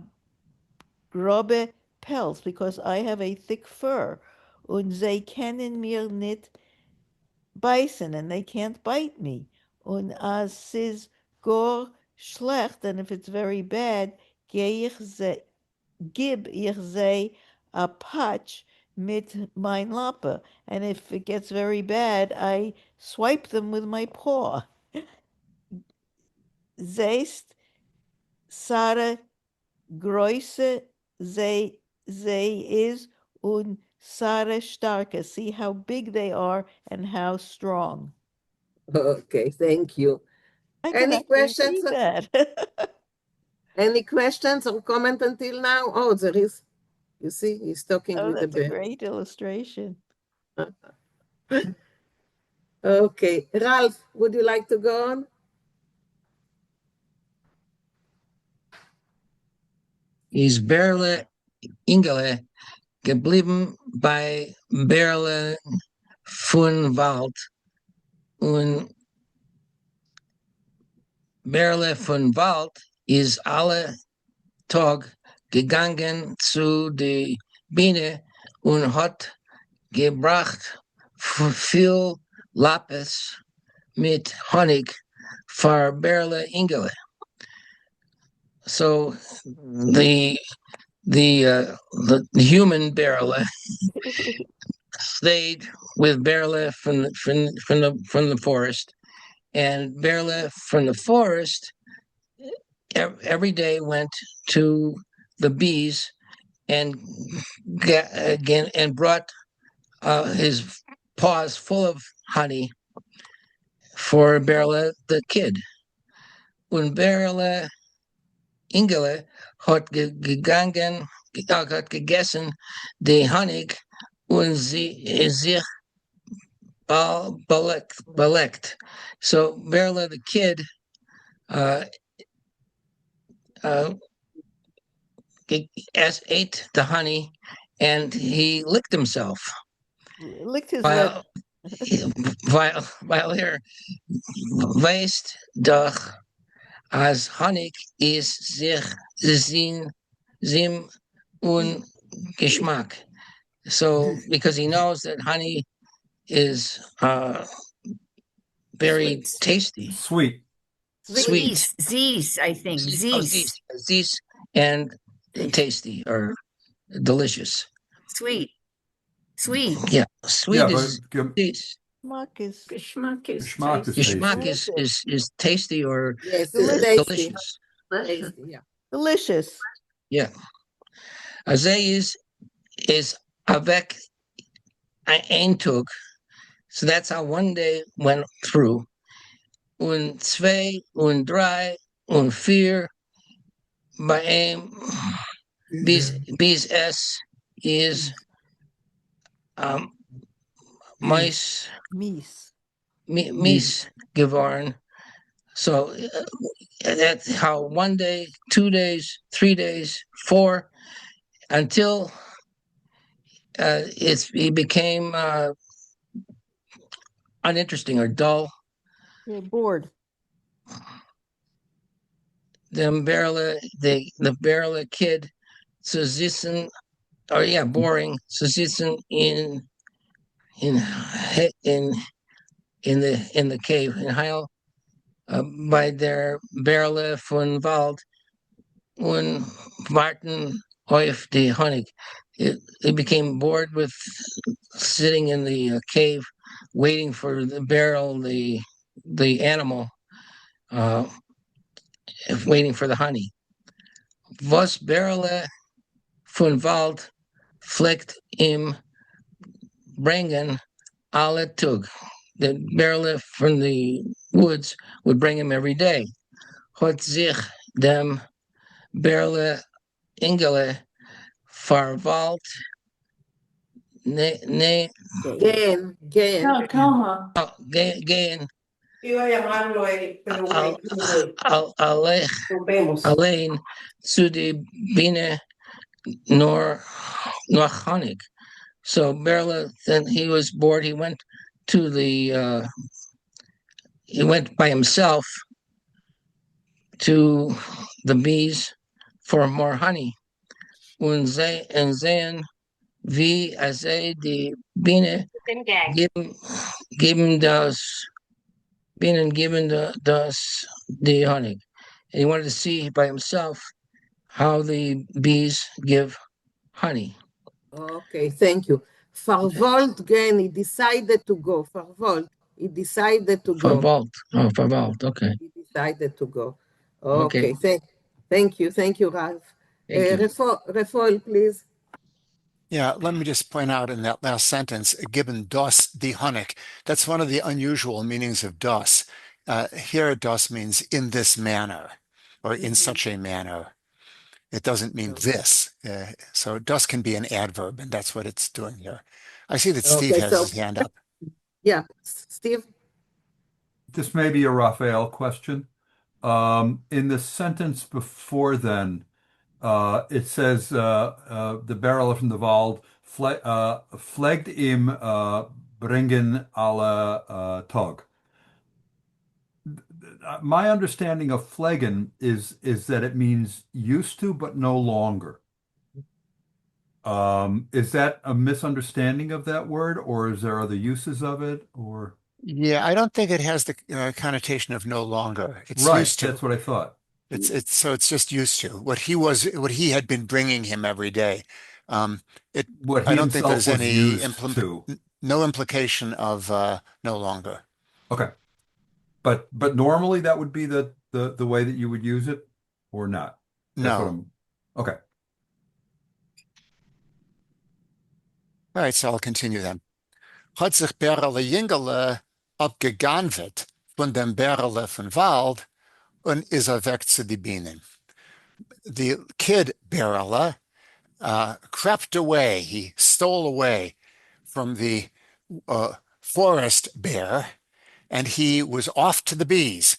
grobe Pelz, because I have a thick fur. Und sie können mir nicht beißen, and they can't bite me. Und as is gar schlecht, and if it's very bad, gib ich sie a patch mit mein Lappe. And if it gets very bad, I swipe them with my paw. Zeist Sare Größe they is und Sare starke. See how big they are and how strong. Okay, thank you. Any questions? Any questions or comment until now? Oh, there is. You see, he's talking with the bear. That's a great illustration. Okay, Ralph, would you like to go on? Is Berle Ingele geblieben bei Berle von Wald und Berle von Wald ist alle Tag gegangen zu der Biene und hat gebracht viel Lapis mit Honig für Berle Ingele. So the human Berle stayed with Berle from the forest, and Berle from the forest every day went to the bees and again and brought his paws full of honey for Berle the kid. When Berle Ingele hat hat gegessen die Honig und sie sich belegt. So Berle the kid ate the honey and he licked himself. Licked his lip. While weist doch as Honig is sich zim un Geschmack. So because he knows that honey is very tasty. Sweet. Zees, I think. Zees. Zees and tasty or delicious. Sweet. Yeah, sweet Yeah, is zees. Geschmack is tasty or delicious. delicious. Yeah. Delicious. Yeah. Azay is avec ein Tag. So that's how one day went through. Und zwei, und drei, und vier, bei bis es is Mies geworden. So that's how 1 day, 2 days, 3 days, 4, until it became uninteresting or dull. You're bored. The Berle kid zu sitzen, boring, zu sitzen in the cave in Heil bei der Berle von Wald und warten auf die Honig. It became bored with sitting in the cave, waiting for the barrel, the animal, waiting for the honey. Was Berle von Wald fleckt im bringen alle Tug. The Berle from the woods would bring him every day. Hat sich dem Berle Ingele verwalt Gehen. No, Toma. Gehen Iba llamarlo allein zu die Biene nor Honig. So Berle, then he was bored. He went to he went by himself to the bees for more honey. Und sehen, wie die Biene geben das Bienen geben the honey. And he wanted to see by himself how the bees give honey. Okay, thank you. Verwollt again, he decided to go. Verwollt, he decided to go. Verwollt, okay. He decided to go. Okay, thank you, Ralph. Refol, please. Yeah, let me just point out in that last sentence, given das die Honig, that's one of the unusual meanings of das. Here das means in this manner or in such a manner. It doesn't mean this. So das can be an adverb, and that's what it's doing here. I see that Steve has his hand up. Yeah, Steve? This may be a Raphael question. In the sentence before then, it says the barrel from the Wald flegd im bringen alle Tag. My understanding of pflegen is that it means used to but no longer. Is that a misunderstanding of that word, or is there other uses of it, or? Yeah, I don't think it has the connotation of no longer. It's right, used to. That's what I thought. So it's just used to what he had been bringing him every day. I don't think there's any no implication of no longer. Okay, but normally that would be the way that you would use it, or not? That's what No. I'm, okay. All right, so I'll continue then. Hat sich Berle Jingele abgeganvet von dem Berle von Wald und ist weg zu die Bienen. The kid Berle crept away, he stole away from the forest bear, and he was off to the bees.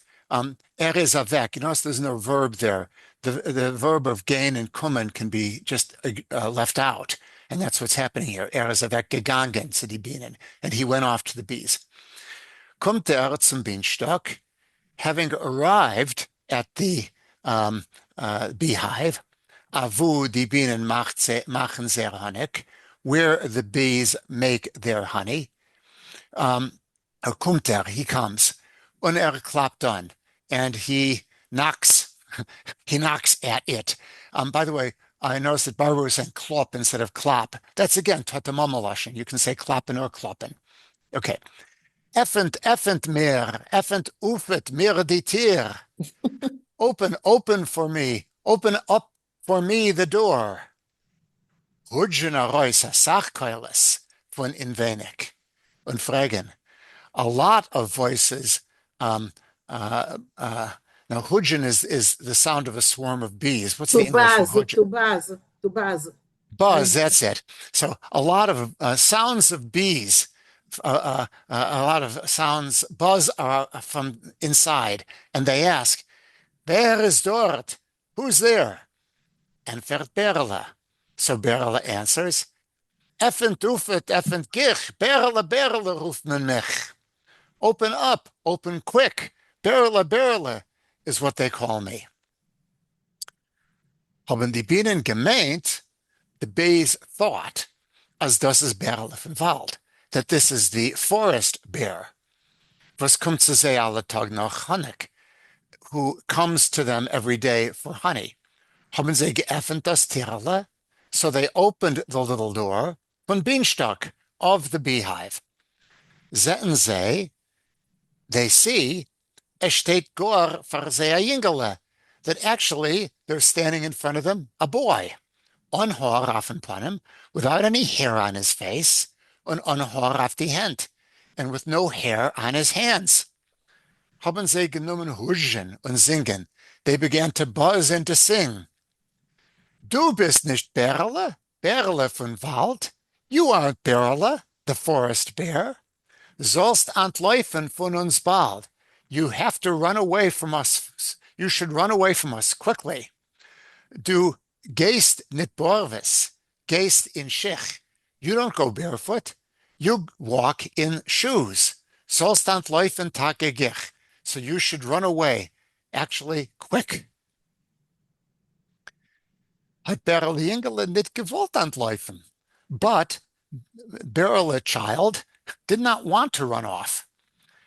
Is weg. You notice there's no verb there. The verb of gain and kommen can be just left out. And that's what's happening here. Is weg gegangen zu die Bienen. And he went off to the bees. Kommt zum Bienenstock, having arrived at the beehive, wo die Bienen machen sehr Honig, where the bees make their honey. Kommt he comes. Und klopft on, and he knocks. He knocks at it. By the way, I noticed that Barbara was saying klop instead of klop. That's again Tatamamalashan. You can say kloppen or kloppen. Okay. Effent mir, effent ufet mir die Tier. Open for me. Open up for me the door. Hudjena roisa sachkeules von invenik. Und fragen. A lot of voices. Now, hudgen is the sound of a swarm of bees. What's the English for hudgen? To buzz. Buzz, that's it. So a lot of sounds of bees, a lot of sounds buzz from inside, and they ask, "Wer is dort? Who's there?" And fährt Berle. So Berle answers, "Effent ufet, effent gich, Berle, Berle ruft men mich." Open up, open quick, Berle, Berle is what they call me. Haben die Bienen gemeint, the bees thought, as das ist Berle von Wald, that this is the forest bear. Was kommt zu sie alle Tag nach Honig, who comes to them every day for honey. Haben sie geöffnet das Tierle? So they opened the little door von Bienenstock of the beehive. Sehen sie, they see, steht gar vor sie a Jingele, that actually they're standing in front of them, a boy, unhaar auf den Panem, without any hair on his face, and unhaar auf die Hand, and with no hair on his hands. Haben sie genommen huschen und singen. They began to buzz and to sing. Du bist nicht Berle, Berle von Wald. You aren't Berle, the forest bear. Sollst antläufen von uns bald. You have to run away from us. You should run away from us quickly. Du gehst nicht borvis, gehst in Schich. You don't go barefoot. You walk in shoes. Sollst antläufen tagegich. So you should run away, actually quick. Hat Berle Jingele nicht gewollt antläufen. But Berle child did not want to run off.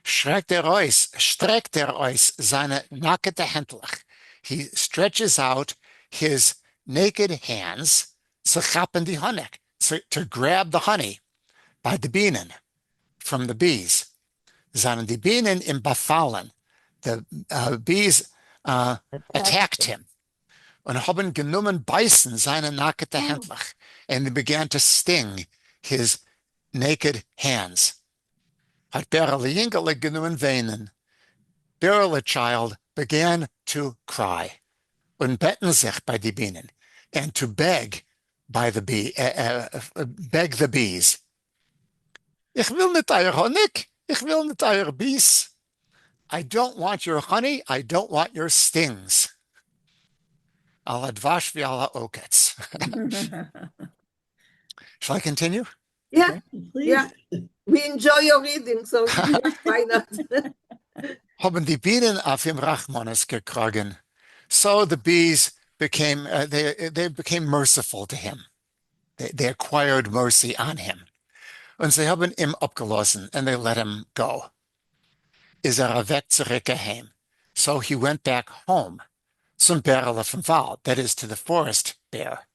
Streckt aus seine nackte Händlach. He stretches out his naked hands zu chappen die Honig, to grab the honey by the Bienen from the bees. Seien die Bienen im Befallen. The bees attacked him. Und haben genommen beißen seine nackte Händlach. And they began to sting his naked hands. Hat Berle Jingele genommen weinen. Berle child began to cry. Und betten sich bei die Bienen. And to beg by the beg the bees. Ich will nicht euer Honig. Ich will nicht euer bees. I don't want your honey. I don't want your stings. Ala dvash v'ala okets. Shall I continue? Yeah, yeah. We enjoy your reading, so why not? Haben die Bienen auf ihm Rachmanes gekrogen. So the bees became, they became merciful to him. They acquired mercy on him. Und sie haben ihm abgelassen, and they let him go. Is weg zurückgeheim. So he went back home. Zum Berle von Wald, that is to the forest bear.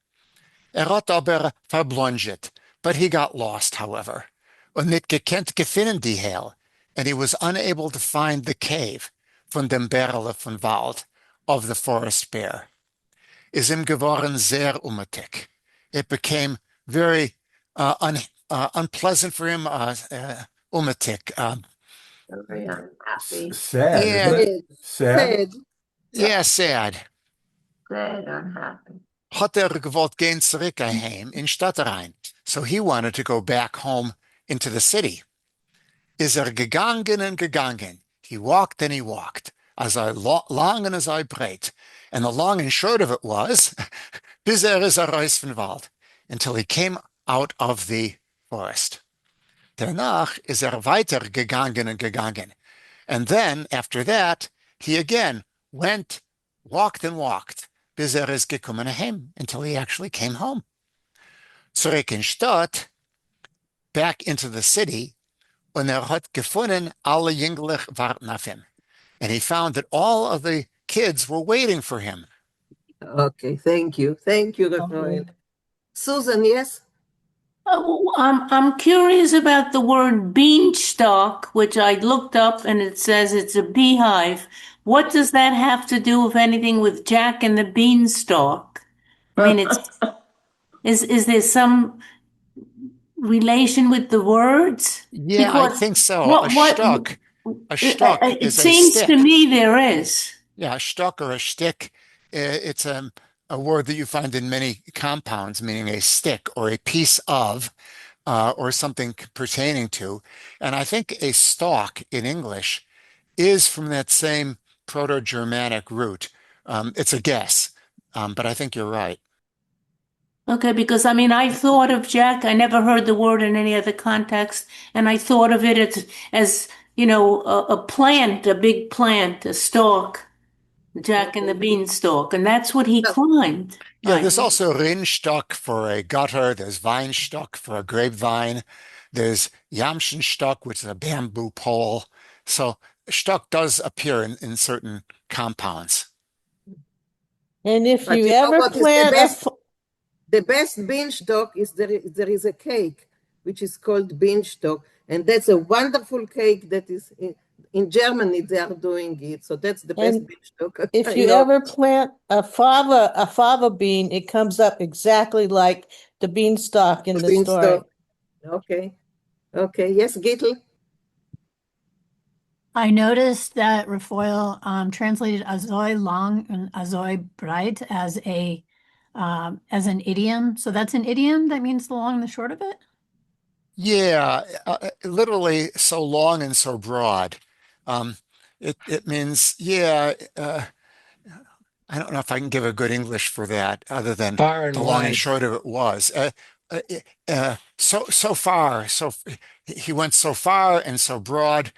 Hat aber verblonget, but he got lost, however. Und nicht gekannt gefunden die Hell, and he was unable to find the cave von dem Berle von Wald, of the forest bear. Is ihm geworden sehr unmutig. It became very unpleasant for him, unmutig. Very unhappy. Sad, Yeah, isn't it? Sad? Yeah, sad. Sad, unhappy. Hat gewollt gehen zurück heim in Stadt rein. So he wanted to go back home into the city. Is gegangen and gegangen. He walked and he walked, as I long and as I breit. And the long and short of it was, bis is reis van Wald, until he came out of the forest. Danach is weiter gegangen and gegangen. And then, after that, he again walked and walked, bis is gekommen heim, until he actually came home. Zurück in Stadt, back into the city, und hat gefunden, alle Jüngler warten auf him. And he found that all of the kids were waiting for him. Okay, thank you. Thank you, Raphael. Susan, yes? I'm curious about the word beanstalk, which I looked up and it says it's a beehive. What does that have to do, if anything, with Jack and the Beanstalk? I mean, is there some relation with the words? Yeah, because I think so. A stock it is a seems stick. to me there is. Yeah, a stock or a stick. It's a word that you find in many compounds, meaning a stick or a piece of, or something pertaining to. And I think a stalk in English is from that same Proto-Germanic root. It's a guess, but I think you're right. Okay, because I mean, I thought of Jack, I never heard the word in any other context, and I thought of it as you know, a plant, a big plant, a stalk, Jack and the Beanstalk, and that's what he climbed. Yeah, there's also Rinstock for a gutter, there's Weinstock for a grapevine, there's Jamschenstock, which is a bamboo pole. So stock does appear in certain compounds. And if But you know ever what is plant the best beanstalk is there is a cake which is called beanstalk, and that's a wonderful cake that is in Germany they are doing it. So that's the best beanstalk. if you ever plant a fava bean, it comes up exactly like the beanstalk in the story. Okay. Okay. Yes, Gittel? I noticed that Raphael translated azoy long and azoy breit as an idiom. So that's an idiom that means the long and the short of it? Yeah, literally so long and so broad. It means, yeah, I don't know if I can give a good English for that other than Far and the long and wide. short of it was. So far, he went so far and so broad.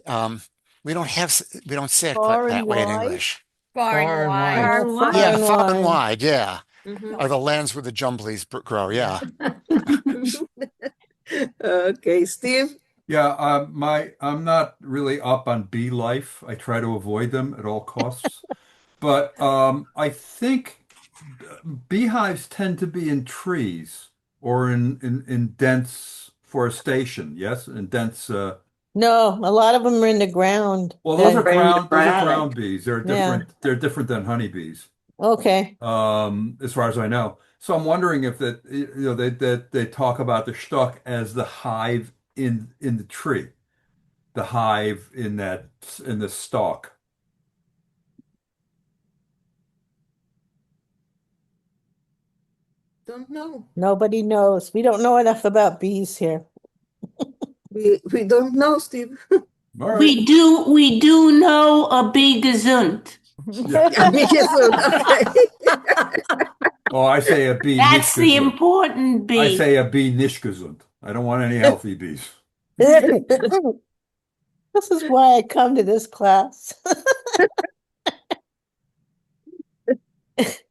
We don't say it Far that and way in wide? English. Far and wide. Far and wide. Yeah, far and wide, yeah. Mhm. Are the lands where the jumblies grow, yeah. Okay, Steve? Yeah, I'm not really up on bee life. I try to avoid them at all costs. But I think beehives tend to be in trees or in dense forestation. Yes, in dense. No, a lot of them are in the ground. Well, those are ground Sporadic. bees. They're Yeah. different. They're different than honeybees. Okay. As far as I know. So I'm wondering if that they talk about the stock as the hive in the tree, the hive in the stalk. Don't know. Nobody knows. We don't know enough about bees here. We don't know, Steve. We do know a bee gesund. A bee gesund, okay. Oh, I say a bee. That's nicht the gesund. important bee. I say a bee nicht gesund. I don't want any healthy bees. This is why I come to this class.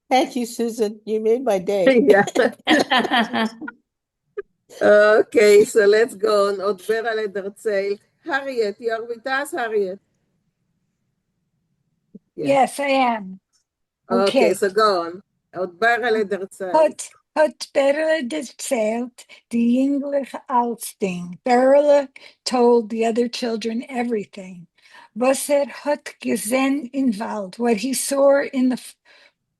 Thank you, Susan. You made my day. Yeah. Okay, so let's go on. עוד ברל דרצייל. Harriet, you are with us, Harriet? Yes, I am. Okay, so go on. עוד ברל דרצייל. Hat Berle erzählt die English Alsting. Berle told the other children everything. was hat gesehen in Wald, what he saw in the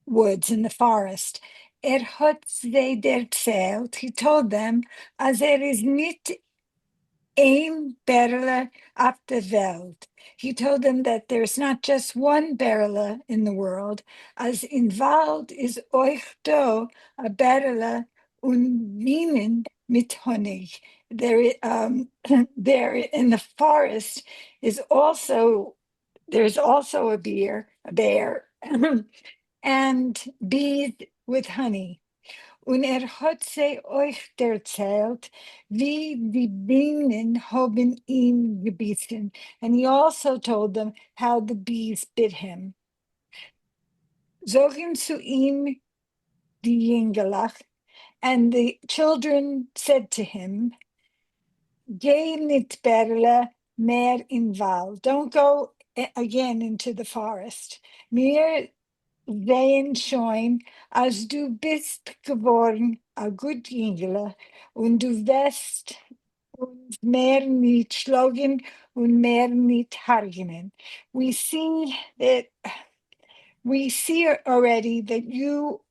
woods, in the forest. Hat they erzählt, he told them, as is nicht ein Berle auf der Welt. He told them that there's not just one Berle in the world, as in Wald is euch do a Berle und Bienen mit Honig. There in the forest is also, there's also a bear, and bees with honey. Und hat sie euch erzählt, wie die Bienen haben ihn gebissen. And he also told them how the bees bit him. Zogen zu ihm die Jüngelach, and the children said to him, Geh nicht Berle mehr in Wald. Don't go again into the forest. Mir sehen schon, als du bist geworden, a gut Jüngler, und du wirst uns mehr nicht schlagen und mehr nicht hargenen. We see already that you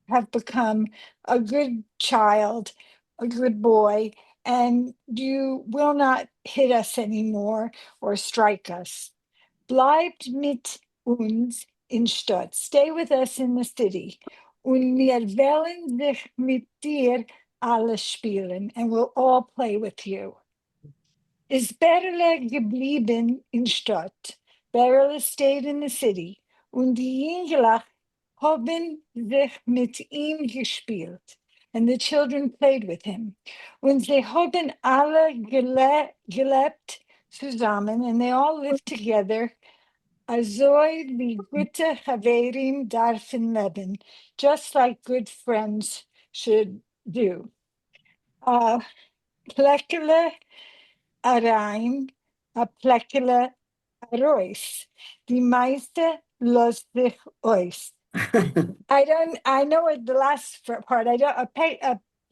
have become a good child, a good boy, and you will not hit us anymore or strike us. Bleibt mit uns in Stadt. Stay with us in the city. Und wir wollen dich mit dir alle spielen, and we'll all play with you. Is Berle geblieben in Stadt. Berle stayed in the city. Und die Jünglach haben sich mit ihm gespielt. And the children played with him. Und sie haben alle gelebt zusammen, and they all lived together. Azoi wie gute Haverim darfen leben, just like good friends should do. Plekele araim, a plekele arois. Die meiste los sich ois. I know it, the last part. A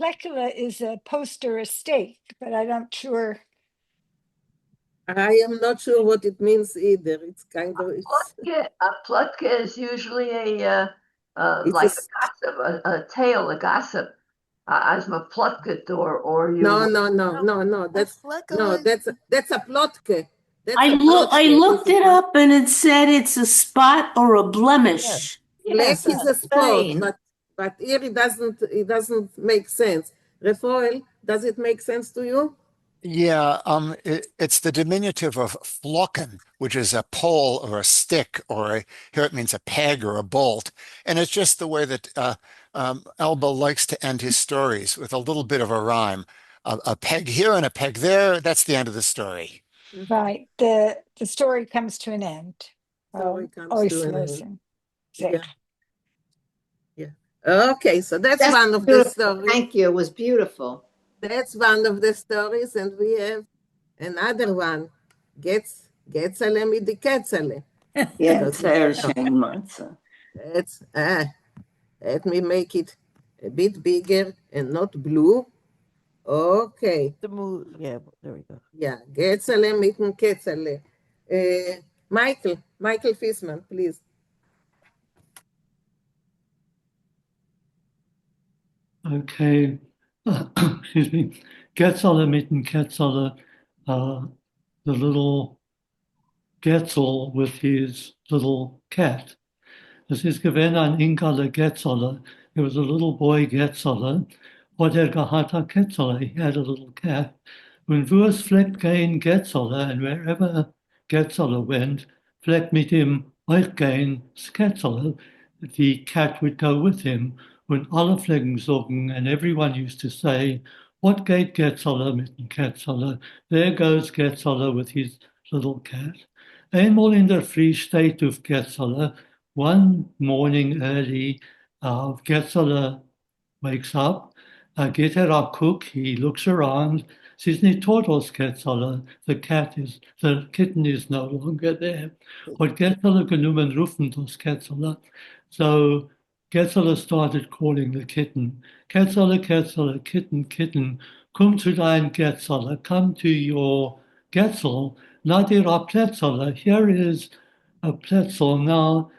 plekele is a post or a stake, but I'm not sure. I am not sure what it means either. It's kind of a plotke is usually a like a gossip, a tale, a gossip. As a plotke or you. No. That's a plotke. I looked it up and it said it's a spot or a blemish. Black is a spot, but here it doesn't make sense. Rafael, does it make sense to you? Yeah, it's the diminutive of flocken, which is a pole or a stick, here it means a peg or a bolt. And it's just the way that Elba likes to end his stories, with a little bit of a rhyme. A peg here and a peg there, that's the end of the story. Right. The story comes to an end. Story comes to an end. Yeah. Okay, so that's one of the stories. Thank you. It was beautiful. That's one of the stories, and we have another one. Getzale mit die Ketzale. Let me make it a bit bigger and not blue. Okay. Yeah, there we go. Yeah, Getzale mit dem Ketzale. Michael Fissman, please. Okay. Excuse me. Getzale mit dem Ketzale, the little Getzel with his little cat. Es ist gewesen ein Inkale Getzale. There was a little boy Getzale. What gehat a Ketzale? He had a little cat. When wo es fleckt gehen Getzale, and wherever Getzale went, fleckt mit him euch gehen Ketzale. The cat would go with him. When alle Flecken zogen, and everyone used to say, what geht Getzale mit dem Ketzale? There goes Getzale with his little cat. Einmal in der Früh steht auf Getzale. One morning early, Getzale wakes up, geht cook, he looks around, she's nicht tot aus Getzale, the kitten is no longer there. But Getzale genommen rufen das Getzale. So Getzale started calling the kitten. Getzale, kitten, come to dein Getzale, come to your Getzel, Nadir a Pletzel. Here is a Pletzel. Now,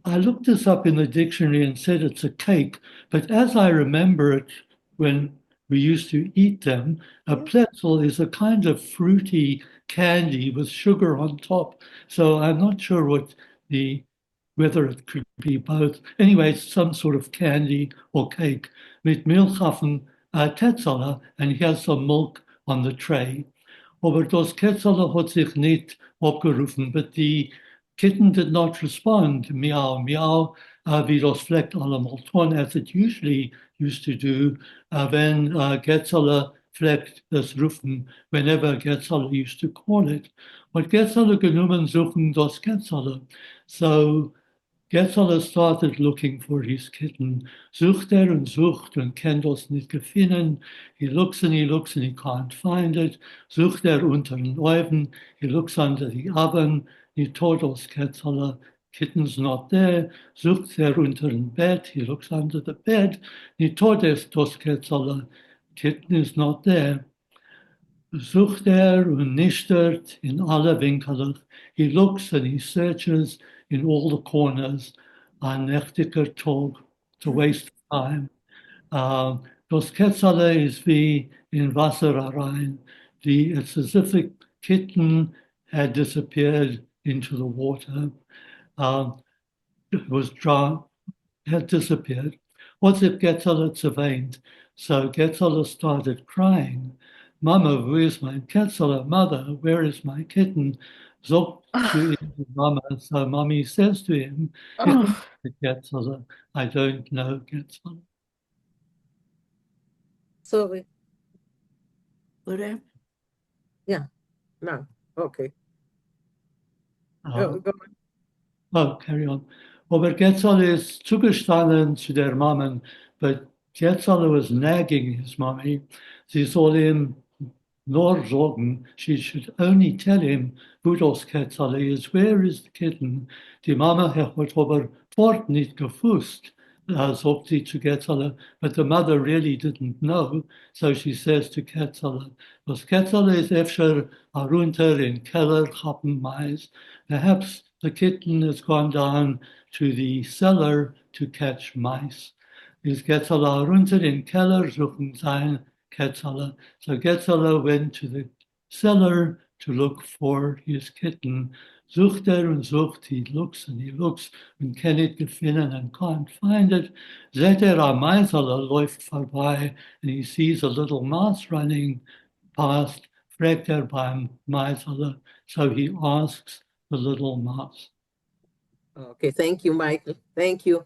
I looked this up in the dictionary and said it's a cake, but as I remember it when we used to eat them, a Pletzel is a kind of fruity candy with sugar on top. So I'm not sure whether it could be both. Anyway, it's some sort of candy or cake. Mit Milch auf dem Tetzeler, and here's some milk on the tray. Aber das Ketzeler hat sich nicht abgerufen, but the kitten did not respond, meow, meow, wie das Fleck allemal tun, as it usually used to do when Getzeler Fleck das rufen, whenever Getzeler used to call it. But Getzeler genommen suchen das Getzeler. So Getzeler started looking for his kitten. Sucht und sucht und kann das nicht finden. He looks and he can't find it. Sucht unter den Oven. He looks under the oven. He told us Getzeler, kitten's not there. Sucht unter den Bed. He looks under the bed. He told us Getzeler, kitten is not there. Sucht und nischtert in alle Winkel. He looks and he searches in all the corners. Ein nächtiger Tag, to waste time. Das Ketzerle is wie in Wasser rein. It's as if the kitten had disappeared into the water. It was dry, had disappeared. What if Getzler zerweint? So Getzler started crying. Mama, where's my Getzler? Mother, where is my kitten? Sagt to him, Mama. So Mommy says to him, Getzler, I don't know Getzler. Sorry. Whatever. Yeah. No. Okay. Go on. Oh, carry on. Aber Getzler is zugestanden zu der Mama, but Getzler was nagging his mommy. Sie soll ihm nur sagen, she should only tell him wo das Ketzerle is, where is the kitten. Die Mama hat aber fort nicht gewusst, sagt sie zu Ketzerle, but the mother really didn't know, so she says to Ketzerle, das Ketzerle is efter herunter in Keller haben Mais. Perhaps the kitten has gone down to the cellar to catch mice. Is Ketzerle herunter in Keller suchen sein Ketzerle. So Getzler went to the cellar to look for his kitten. Sucht und sucht, he looks and kann it finden and can't find it. Seht a Meisele läuft vorbei and he sees a little mouse running past. Fragt beim Meisele, so he asks the little mouse. Okay, thank you, Michael. Thank you.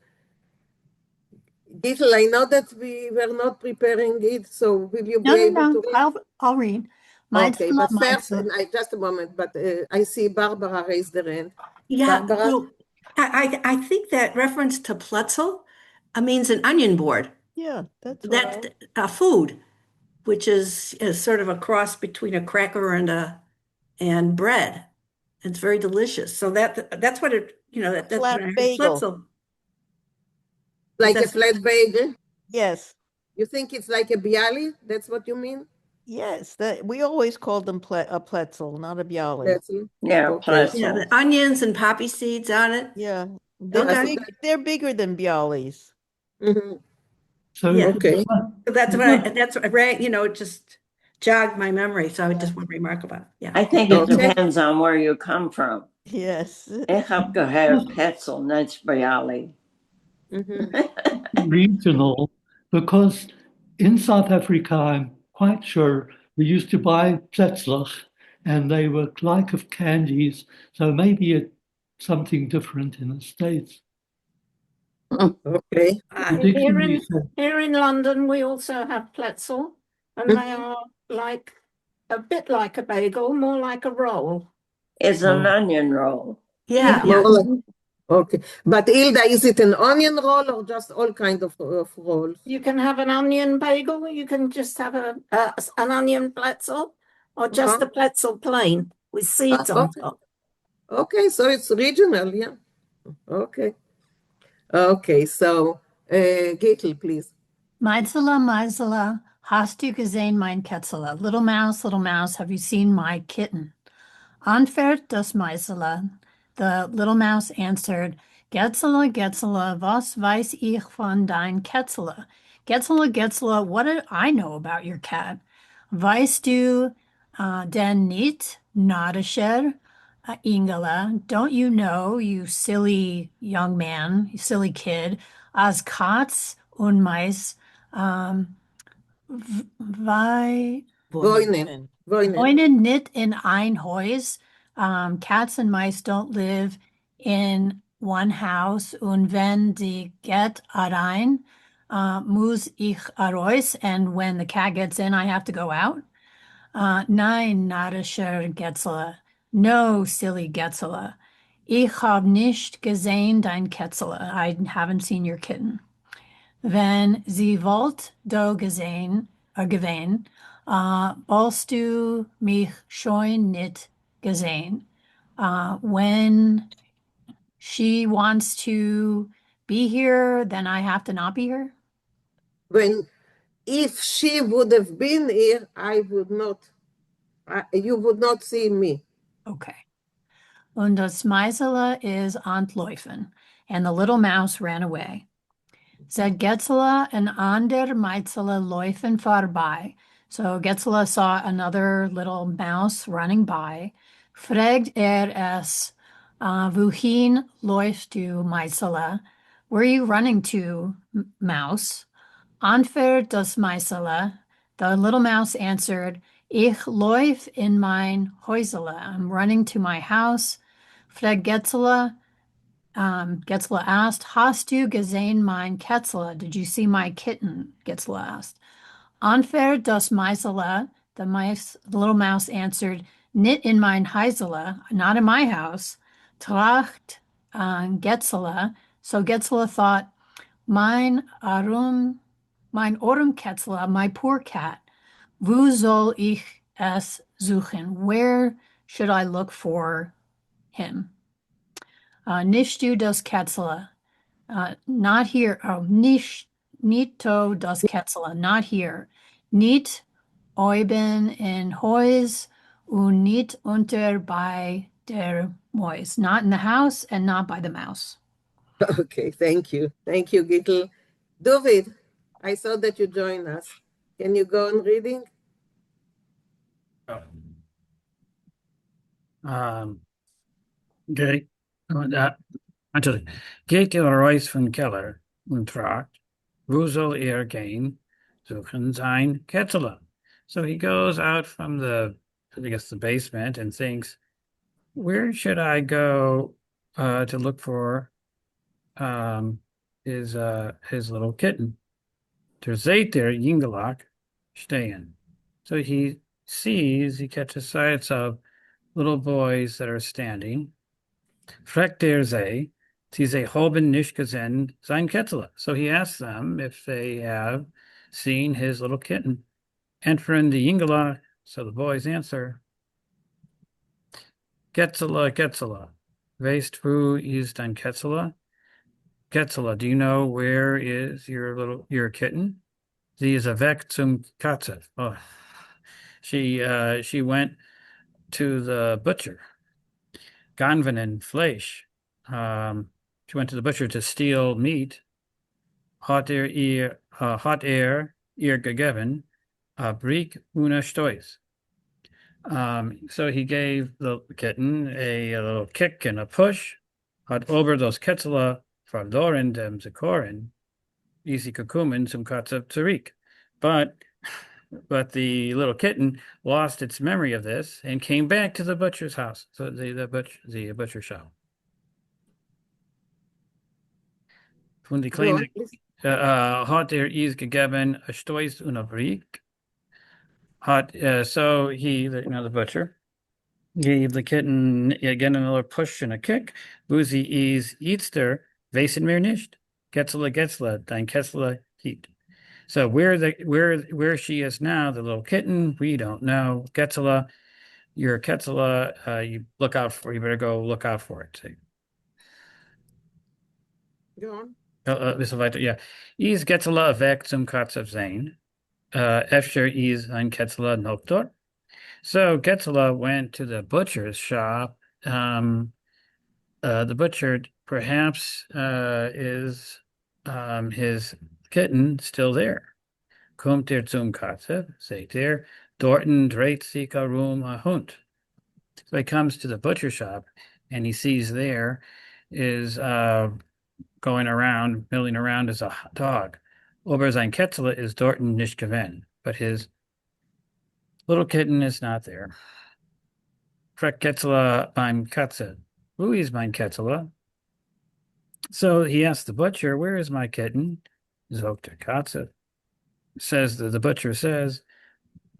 Vinkl, I know that we were not preparing it, so will you be able to read? I'll read. Okay, but first, just a moment, but I see Barbara raised her hand. Yeah, Barbara? so I think that reference to Pletzel means an onion board. Yeah, that's food, which is sort of a cross between a cracker and bread. It's very delicious. So that's what it, that's flat what I heard, bagel. Pletzel. Like a flat bagel? Yes. You think it's like a bialy? That's what you mean? Yes, that we always called them a pretzel, not a bialy. Pretzel. Yeah, Okay. pretzel. Yeah, the onions and poppy seeds on it. Yeah, they're bigger than bialys. Mm-hmm. So yeah, okay. So that's what it just jogged my memory. So I just want to remark about it. Yeah, I think it depends on where you come from. Yes. Ik heb gehoord pretzel, net bialy. Regional, because in South Africa, I'm quite sure we used to buy Pletslach and they were like of candies. So maybe it's something different in the States. Okay. Here in London, we also have Pletzel, and they are like a bit like a bagel, more like a roll. It's an onion roll. Yeah. Okay, but Hilda, is it an onion roll or just all kind of rolls? You can have an onion bagel. You can just have an onion Pletzel, or just a Pletzel plain with seeds on top. Okay, so it's regional, yeah. Okay, so Vinkl, please. Meisele, hast du gesehen mein Ketzler? Little mouse, have you seen my kitten? Antwort das Meisele. The little mouse answered, Getzele, Getzele, was weiß ich von dein Ketzele? Getzele, Getzele, what do I know about your cat? Weißt du denn nicht, Nadischer, Ingela, don't you know, you silly young man, you silly kid, as Katz und Meis, Wei Woinen. wohnen nicht in ein Haus. Cats and mice don't live in one house. Und wenn die get rein, muss ich raus. And when the cat gets in, I have to go out. Nein, narrischer Getzele. No, silly Getzele. Ich hab nicht gesehen dein Ketzele. I haven't seen your kitten. Wenn sie wollt do gewähn, bollst du mich schon nicht gesehen. When she wants to be here, then I have to not be here. If she would have been here, you would not see me. Okay. Und das Meisele is antläufen, and the little mouse ran away. Said Getzele and ander Meizele läufen vorbei. So Getzele saw another little mouse running by. Fragt es, wohin läufst du, Meizele? Where are you running to, mouse? Antwort das Meisele. The little mouse answered, Ich läuf in mein Häusele. I'm running to my house. Fragt Getzele, Getzele asked, Hast du gesehen mein Ketzele? Did you see my kitten? Getzele asked. Antwort das Meisele. The little mouse answered, Nit in mein Heisele, not in my house. Tracht Getzele. So Getzele thought, Mein Orum Ketzele, my poor cat. Wo soll ich es suchen? Where should I look for him? Nicht du das Ketzele. Not here. Oh, nito das Ketzele. Not here. Nicht oben in Häus und nicht unter bei der Mäus. Not in the house and not by the mouse. Okay, thank you. Thank you, Gittel. David, I saw that you joined us. Can you go on reading? Geht ihr Reis von Keller und fragt, wo soll gehen, suchen sein Ketzele? So he goes out from the basement and thinks, where should I go to look for his little kitten? Der seht der Jingelach stehen. So he catches sights of little boys that are standing. Fragt sie haben nicht gesehen sein Ketzele. So he asks them if they have seen his little kitten. Entering the Yingala, so the boys answer, Ketzele, Ketzele. Weißt wo ist dein Ketzele? Ketzele, do you know where is your kitten? Sie ist weg zum Katze. Oh, she went to the butcher. Ganvenen Fleisch. She went to the butcher to steal meat. Hat ihr gegeben, Briek una Stois. So he gave the kitten a little kick and a push. Hat ober dos Ketzele verloren dem Zekoren, easy kukumen zum Katze Tarik. But the little kitten lost its memory of this and came back to the butcher's house, so the butcher shop. Von die kleine hat gegeben a Stois una Briek. So he, the butcher, gave the kitten again another push and a kick. Boozy eats der, weißen wir nicht. Getzele, dein Ketzele heat. So where she is now, the little kitten, we don't know. Getzele, your Ketzele, you better go look out for it. Go on. Yeah. Is Getzele weg zum Katz of Zane. Efter is ein Ketzele noktor. So Getzela went to the butcher's shop. The butcher perhaps is his kitten still there. Kommt zum Katze, sagt dorten dreht sich a Hund. So he comes to the butcher shop and he sees there is going around, milling around as a dog. Aber sein Ketzele is dorten nicht gewesen, but his little kitten is not there. Fragt Ketzele beim Katze. Wo ist mein Ketzele? So he asks the butcher, where is my kitten? Sagt der Katze. Says the butcher says,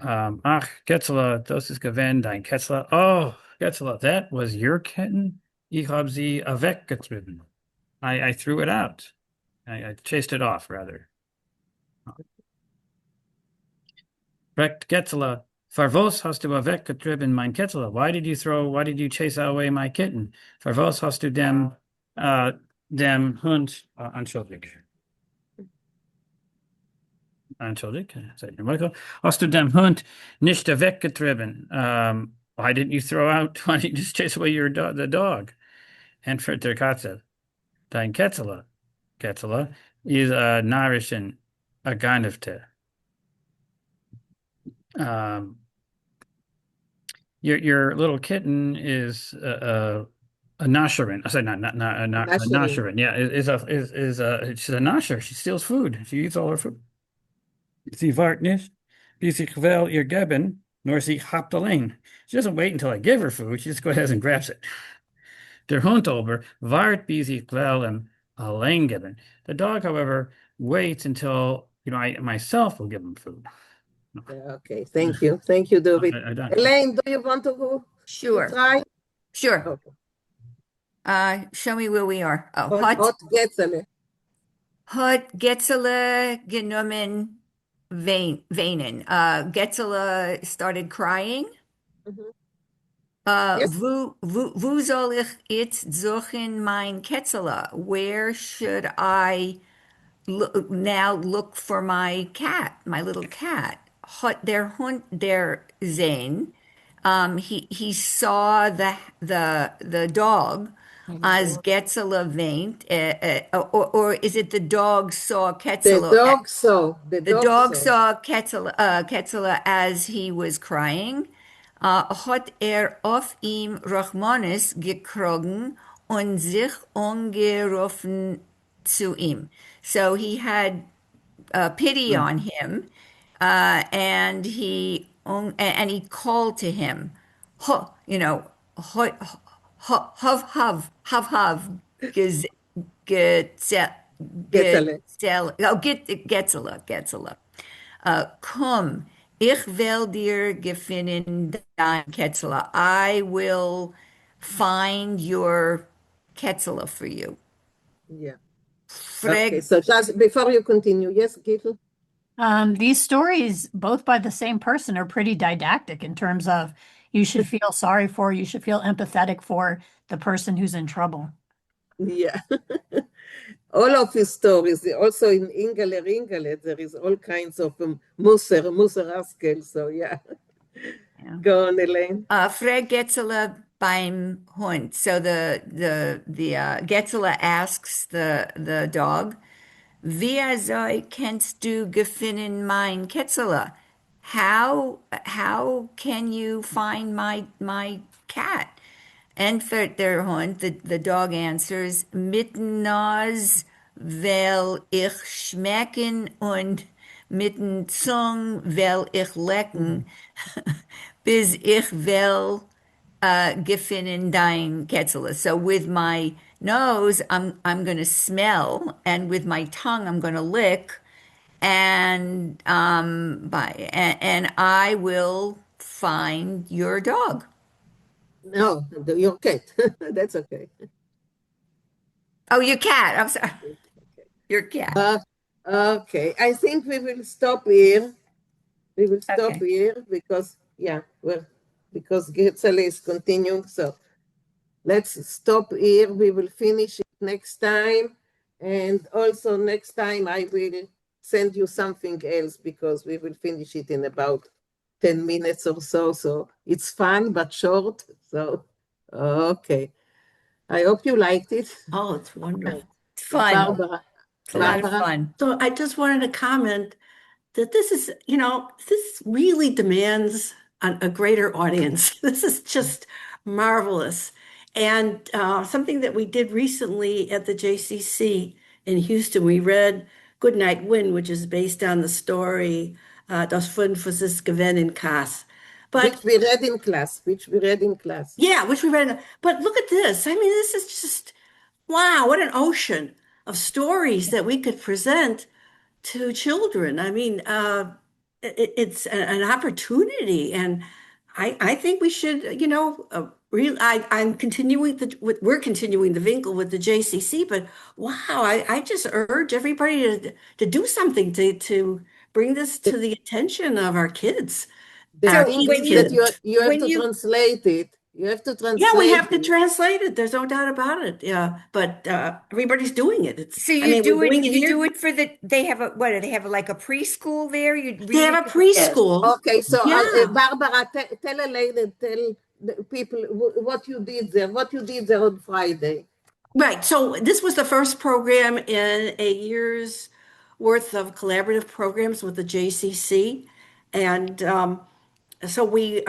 ach, Getzele, das ist gewesen dein Ketzele. Oh, Getzele, that was your kitten? Ich hab sie weggetrieben. I threw it out. I chased it off, rather. Fragt Getzele, Farvos hast du weggetrieben mein Ketzele? Why did you chase away my kitten? Farvos hast du dem Hund, Entschuldig, sagt Michael, hast du dem Hund nicht weggetrieben? Why didn't you just chase away the dog? And for der Katze, dein Ketzele is narischen a ganefte. Your little kitten is a nasherin. I said not a nasherin. Yeah, she's a nasher. She steals food. She eats all her food. Sie wart nicht, bis ich will ihr geben, nor sie habt allein. She doesn't wait until I give her food. She just goes ahead and grabs it. Der Hund aber wart bis ich will ihm allein geben. The dog, however, waits until I myself will give him food. Okay, thank you, Dorit. Elaine, do you want to go? Sure. To try? Sure. Okay. Show me where we are. Oh, Hot Getzele. Hat Getzele genommen weinen. Getzele started crying. Yes. Wo soll ich jetzt suchen mein Ketzele? Where should I now look for my cat, my little cat? Hat der Hund der sehen? He saw the dog as Getzele weint, or is it the dog saw Ketzele? The dog saw Ketzele as he was crying. Hat auf ihm Rachmanis gekrogen und sich angerufen zu ihm. So he had pity on him, and he called to him, hav Getzele. Komm, ich will dir gefinnen dein Ketzele. I will find your Ketzele for you. Yeah. Okay, so just before you continue, yes, Gittel? These stories, both by the same person, are pretty didactic in terms of you should feel sorry for, you should feel empathetic for the person who's in trouble. Yeah. All of his stories, also in Ingele, there is all kinds of Musser Askel, so yeah. Go on, Elaine. Frag Getzele beim Hund. So the Getzele asks the dog, Wie soll kennst du gefinnen mein Ketzele? How can you find my cat? Entfert der Hund, the dog answers, mit Nas will ich schmecken und mit den Zung will ich lecken, bis ich will gefinnen dein Ketzele. So with my nose, I'm going to smell, and with my tongue, I'm going to lick, and I will find your dog. No, your cat. That's okay. Oh, your cat. I'm sorry. Your cat. Okay. I think we will stop here. Because Getzele is continuing. So let's stop here. We will finish it next time. And also next time I will send you something else because we will finish it in about 10 minutes or so. So it's fun, but short. So, okay. I hope you liked it. Oh, it's wonderful. It's fun. Barbara. It's a lot of fun. So I just wanted to comment that this is, this really demands a greater audience. This is just marvelous. And something that we did recently at the JCC in Houston, we read Goodnight Wind, which is based on the story Das Fünf ist Gewinn in Kass. Which we read in class. Yeah, which we read. But look at this. I mean, this is just, wow, what an ocean of stories that we could present to children. I mean, it's an opportunity, and I think we should, I'm continuing we're continuing the Vinkl with the JCC, but wow, I just urge everybody to do something to bring this to the attention of our kids. The thing is that you have to translate it. You have to translate Yeah, we have it. to translate it. There's no doubt about it. Yeah, but everybody's doing it. So you do it for they have they have like a preschool there? They have a preschool. Okay, so Yeah. Barbara, tell Elaine, tell the people what you did there on Friday. Right. So this was the first program in a year's worth of collaborative programs with the JCC. And so we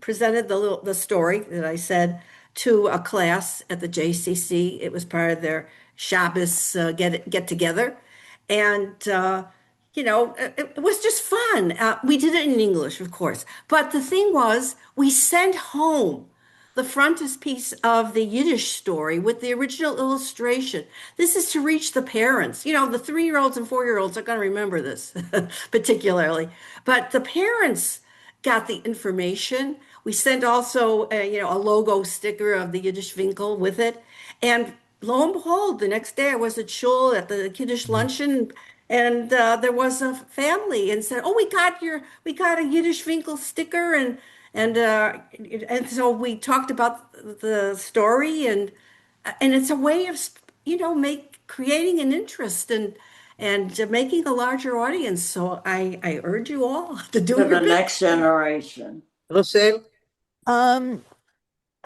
presented the story that I said to a class at the JCC. It was part of their Shabbos get together. And, it was just fun. We did it in English, of course. But the thing was, we sent home the frontispiece of the Yiddish story with the original illustration. This is to reach the parents. The 3-year-olds and 4-year-olds are going to remember this particularly. But the parents got the information. We sent also a logo sticker of the Yiddish Vinkl with it. And lo and behold, the next day I was at shul at the Kiddush luncheon, and there was a family and said, "Oh, we got a Yiddish Vinkl sticker," and so we talked about the story, and it's a way of creating an interest and making a larger audience. So I urge you all to do For the next generation. Rochelle?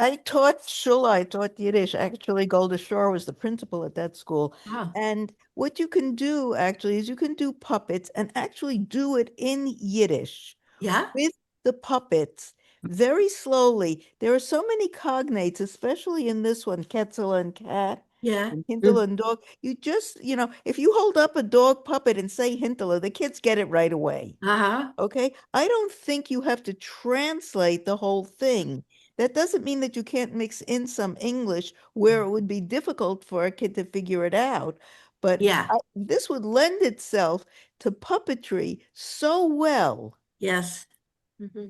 I taught shul, I taught Yiddish. Actually, Golda Shore was the principal at that school. Ah. And what you can do actually is you can do puppets and actually do it in Yiddish. Yeah. With the puppets very slowly. There are so many cognates, especially in this one, Quetzal and cat. Yeah. And Hintel and dog. You just, if you hold up a dog puppet and say Hintel, the kids get it right away. Uh-huh. Okay. I don't think you have to translate the whole thing. That doesn't mean that you can't mix in some English where it would be difficult for a kid to figure it out. But yeah, this would lend itself to puppetry so well. Yes.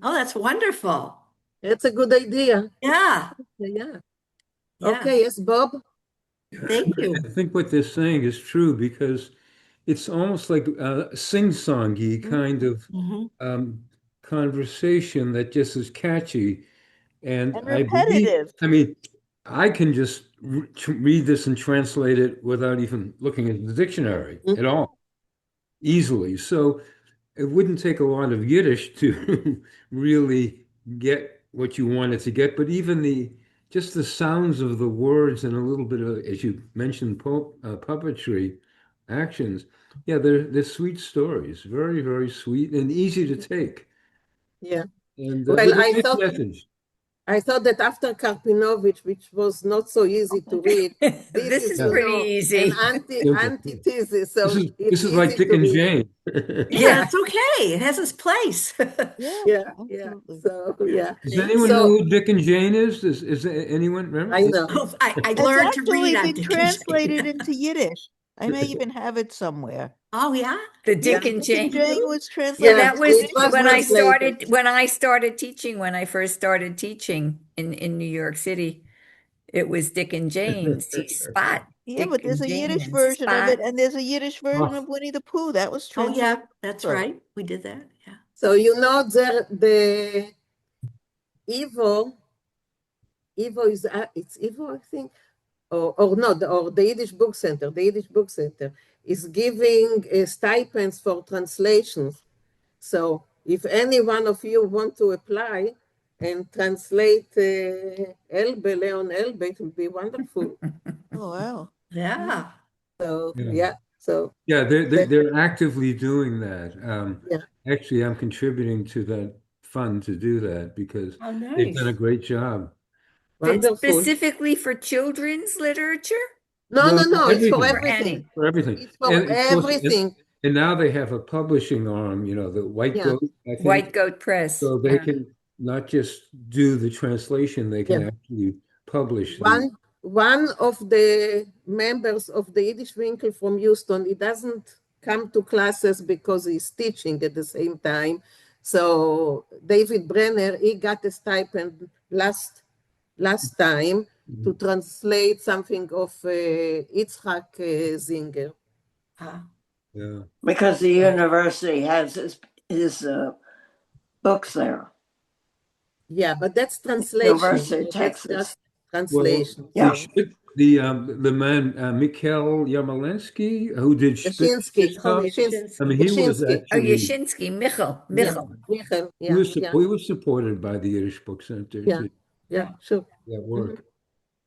Oh, that's wonderful. That's a good idea. Yeah. Yeah. Okay, yes, Bob? Thank you. I think what they're saying is true because it's almost like a sing-songy kind of conversation that just is catchy. And repetitive. I can just read this and translate it without even looking at the dictionary at all, easily. So it wouldn't take a lot of Yiddish to really get what you wanted to get, but even just the sounds of the words and a little bit of, as you mentioned, puppetry actions. Yeah, they're sweet stories, very, very sweet and easy to take. Yeah. And Well, I thought that after Karpinovich, which was not so easy to read, this is pretty easy. An antithesis. So this is like Dick and Jane. Yeah, it's okay. It has its place. Yeah. So yeah. Does anyone know who Dick and Jane is? Is anyone remember? I know. I learned to read on It's Dick translated into Yiddish. I may even have it somewhere. Oh yeah, the Dick and Jane. Dick and Jane was translated. Yeah, that was when I started teaching. When I first started teaching in New York City, it was Dick and Jane. See Spot. Yeah, Dick but there's and a Jane Yiddish and version of Spot. it, and there's a Yiddish version of Winnie the Pooh. That was Oh translated. yeah, that's right. We did that. Yeah. So the Evo is it's Evo, I think, or the Yiddish Book Center. The Yiddish Book Center is giving stipends for translations. So if any one of you want to apply and translate Elbe, Leon Elbe, it will be wonderful. Oh, wow. Yeah. So, Yeah. So yeah, they're actively doing that. Yeah. Actually, I'm contributing to that fund to do that because Oh, they've done a nice. great job. Wonderful. Specifically for children's literature? No, it's for everything. everything. For everything. It's for everything. And now they have a publishing arm, the White Yeah. Goat, I think. White Goat Press. So they can not just do the translation, they can Yeah. actually publish One of the members of the Yiddish Vinkl from Houston, he doesn't come to classes because he's teaching at the same time. So David Brenner, he got a stipend last time to translate something of Yitzhak Zinger. Yeah. Because the university has his books there. Yeah, but that's translation. University of That's Texas. just translation. Yeah. The man Mikhail Yarmolinsky, who did Yashinsky. I mean, he was actually Yashinsky, Michal. Michal, he was supported by the Yiddish Book Center to sure. that work.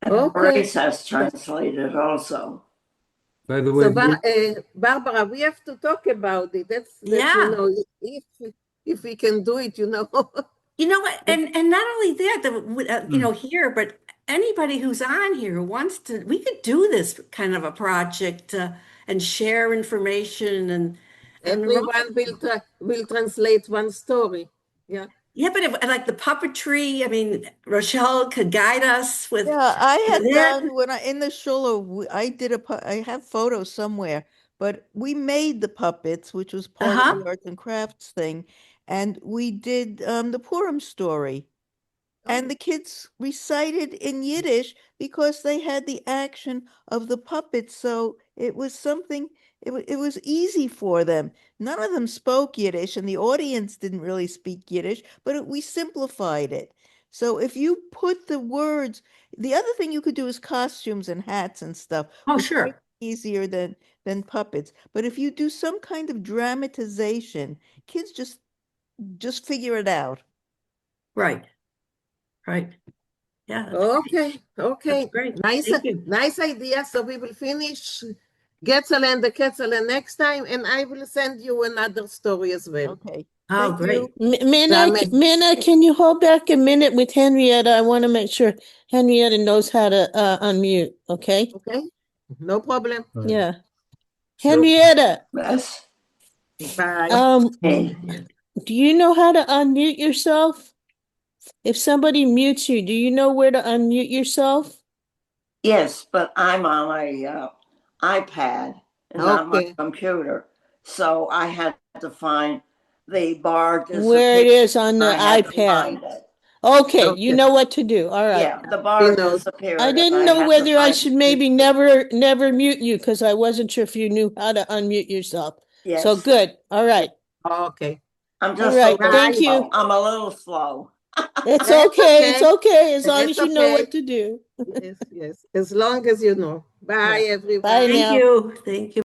And Grace has translated also. By the way, So, Barbara, we have to talk about it. That's if we can do it, You know what? And not only that, here, but anybody who's on here who wants to, we could do this kind of a project and share information and everyone will translate one story. Yeah. Yeah, but like the puppetry, I mean, Rochelle could guide us with. Yeah, I had done when in the shul. I did I have photos somewhere, but we made the puppets, which was part of the arts and crafts thing, and we did the Purim story. And the kids recited in Yiddish because they had the action of the puppets. So it was something, it was easy for them. None of them spoke Yiddish, and the audience didn't really speak Yiddish, but we simplified it. So if you put the words, the other thing you could do is costumes and hats and stuff. Oh, which sure. might be easier than puppets. But if you do some kind of dramatization, kids just figure it out. Right. Yeah. Okay. Great. Nice idea. So we will finish Getzel and the Ketzel next time, and I will send you another story as well. Okay. Oh, great. Minna, can you hold back a minute with Henrietta? I want to make sure Henrietta knows how to unmute. Okay. Okay. No problem. Yeah. Henrietta. Yes. Bye. Do you know how to unmute yourself? If somebody mutes you, do you know where to unmute yourself? Yes, but I'm on a iPad and not my computer. So I had to find the bar. Where it is on the iPad. Okay, you know what to do. All right. Yeah, the bar disappeared. I didn't know whether I should maybe never mute you because I wasn't sure if you knew how to unmute yourself. Yes. So good. All right. Okay. I'm just thank you. I'm a little slow. It's okay. It's okay as long as you know what to do. Yes. As long as you know. Bye, everyone. Bye now. Thank you.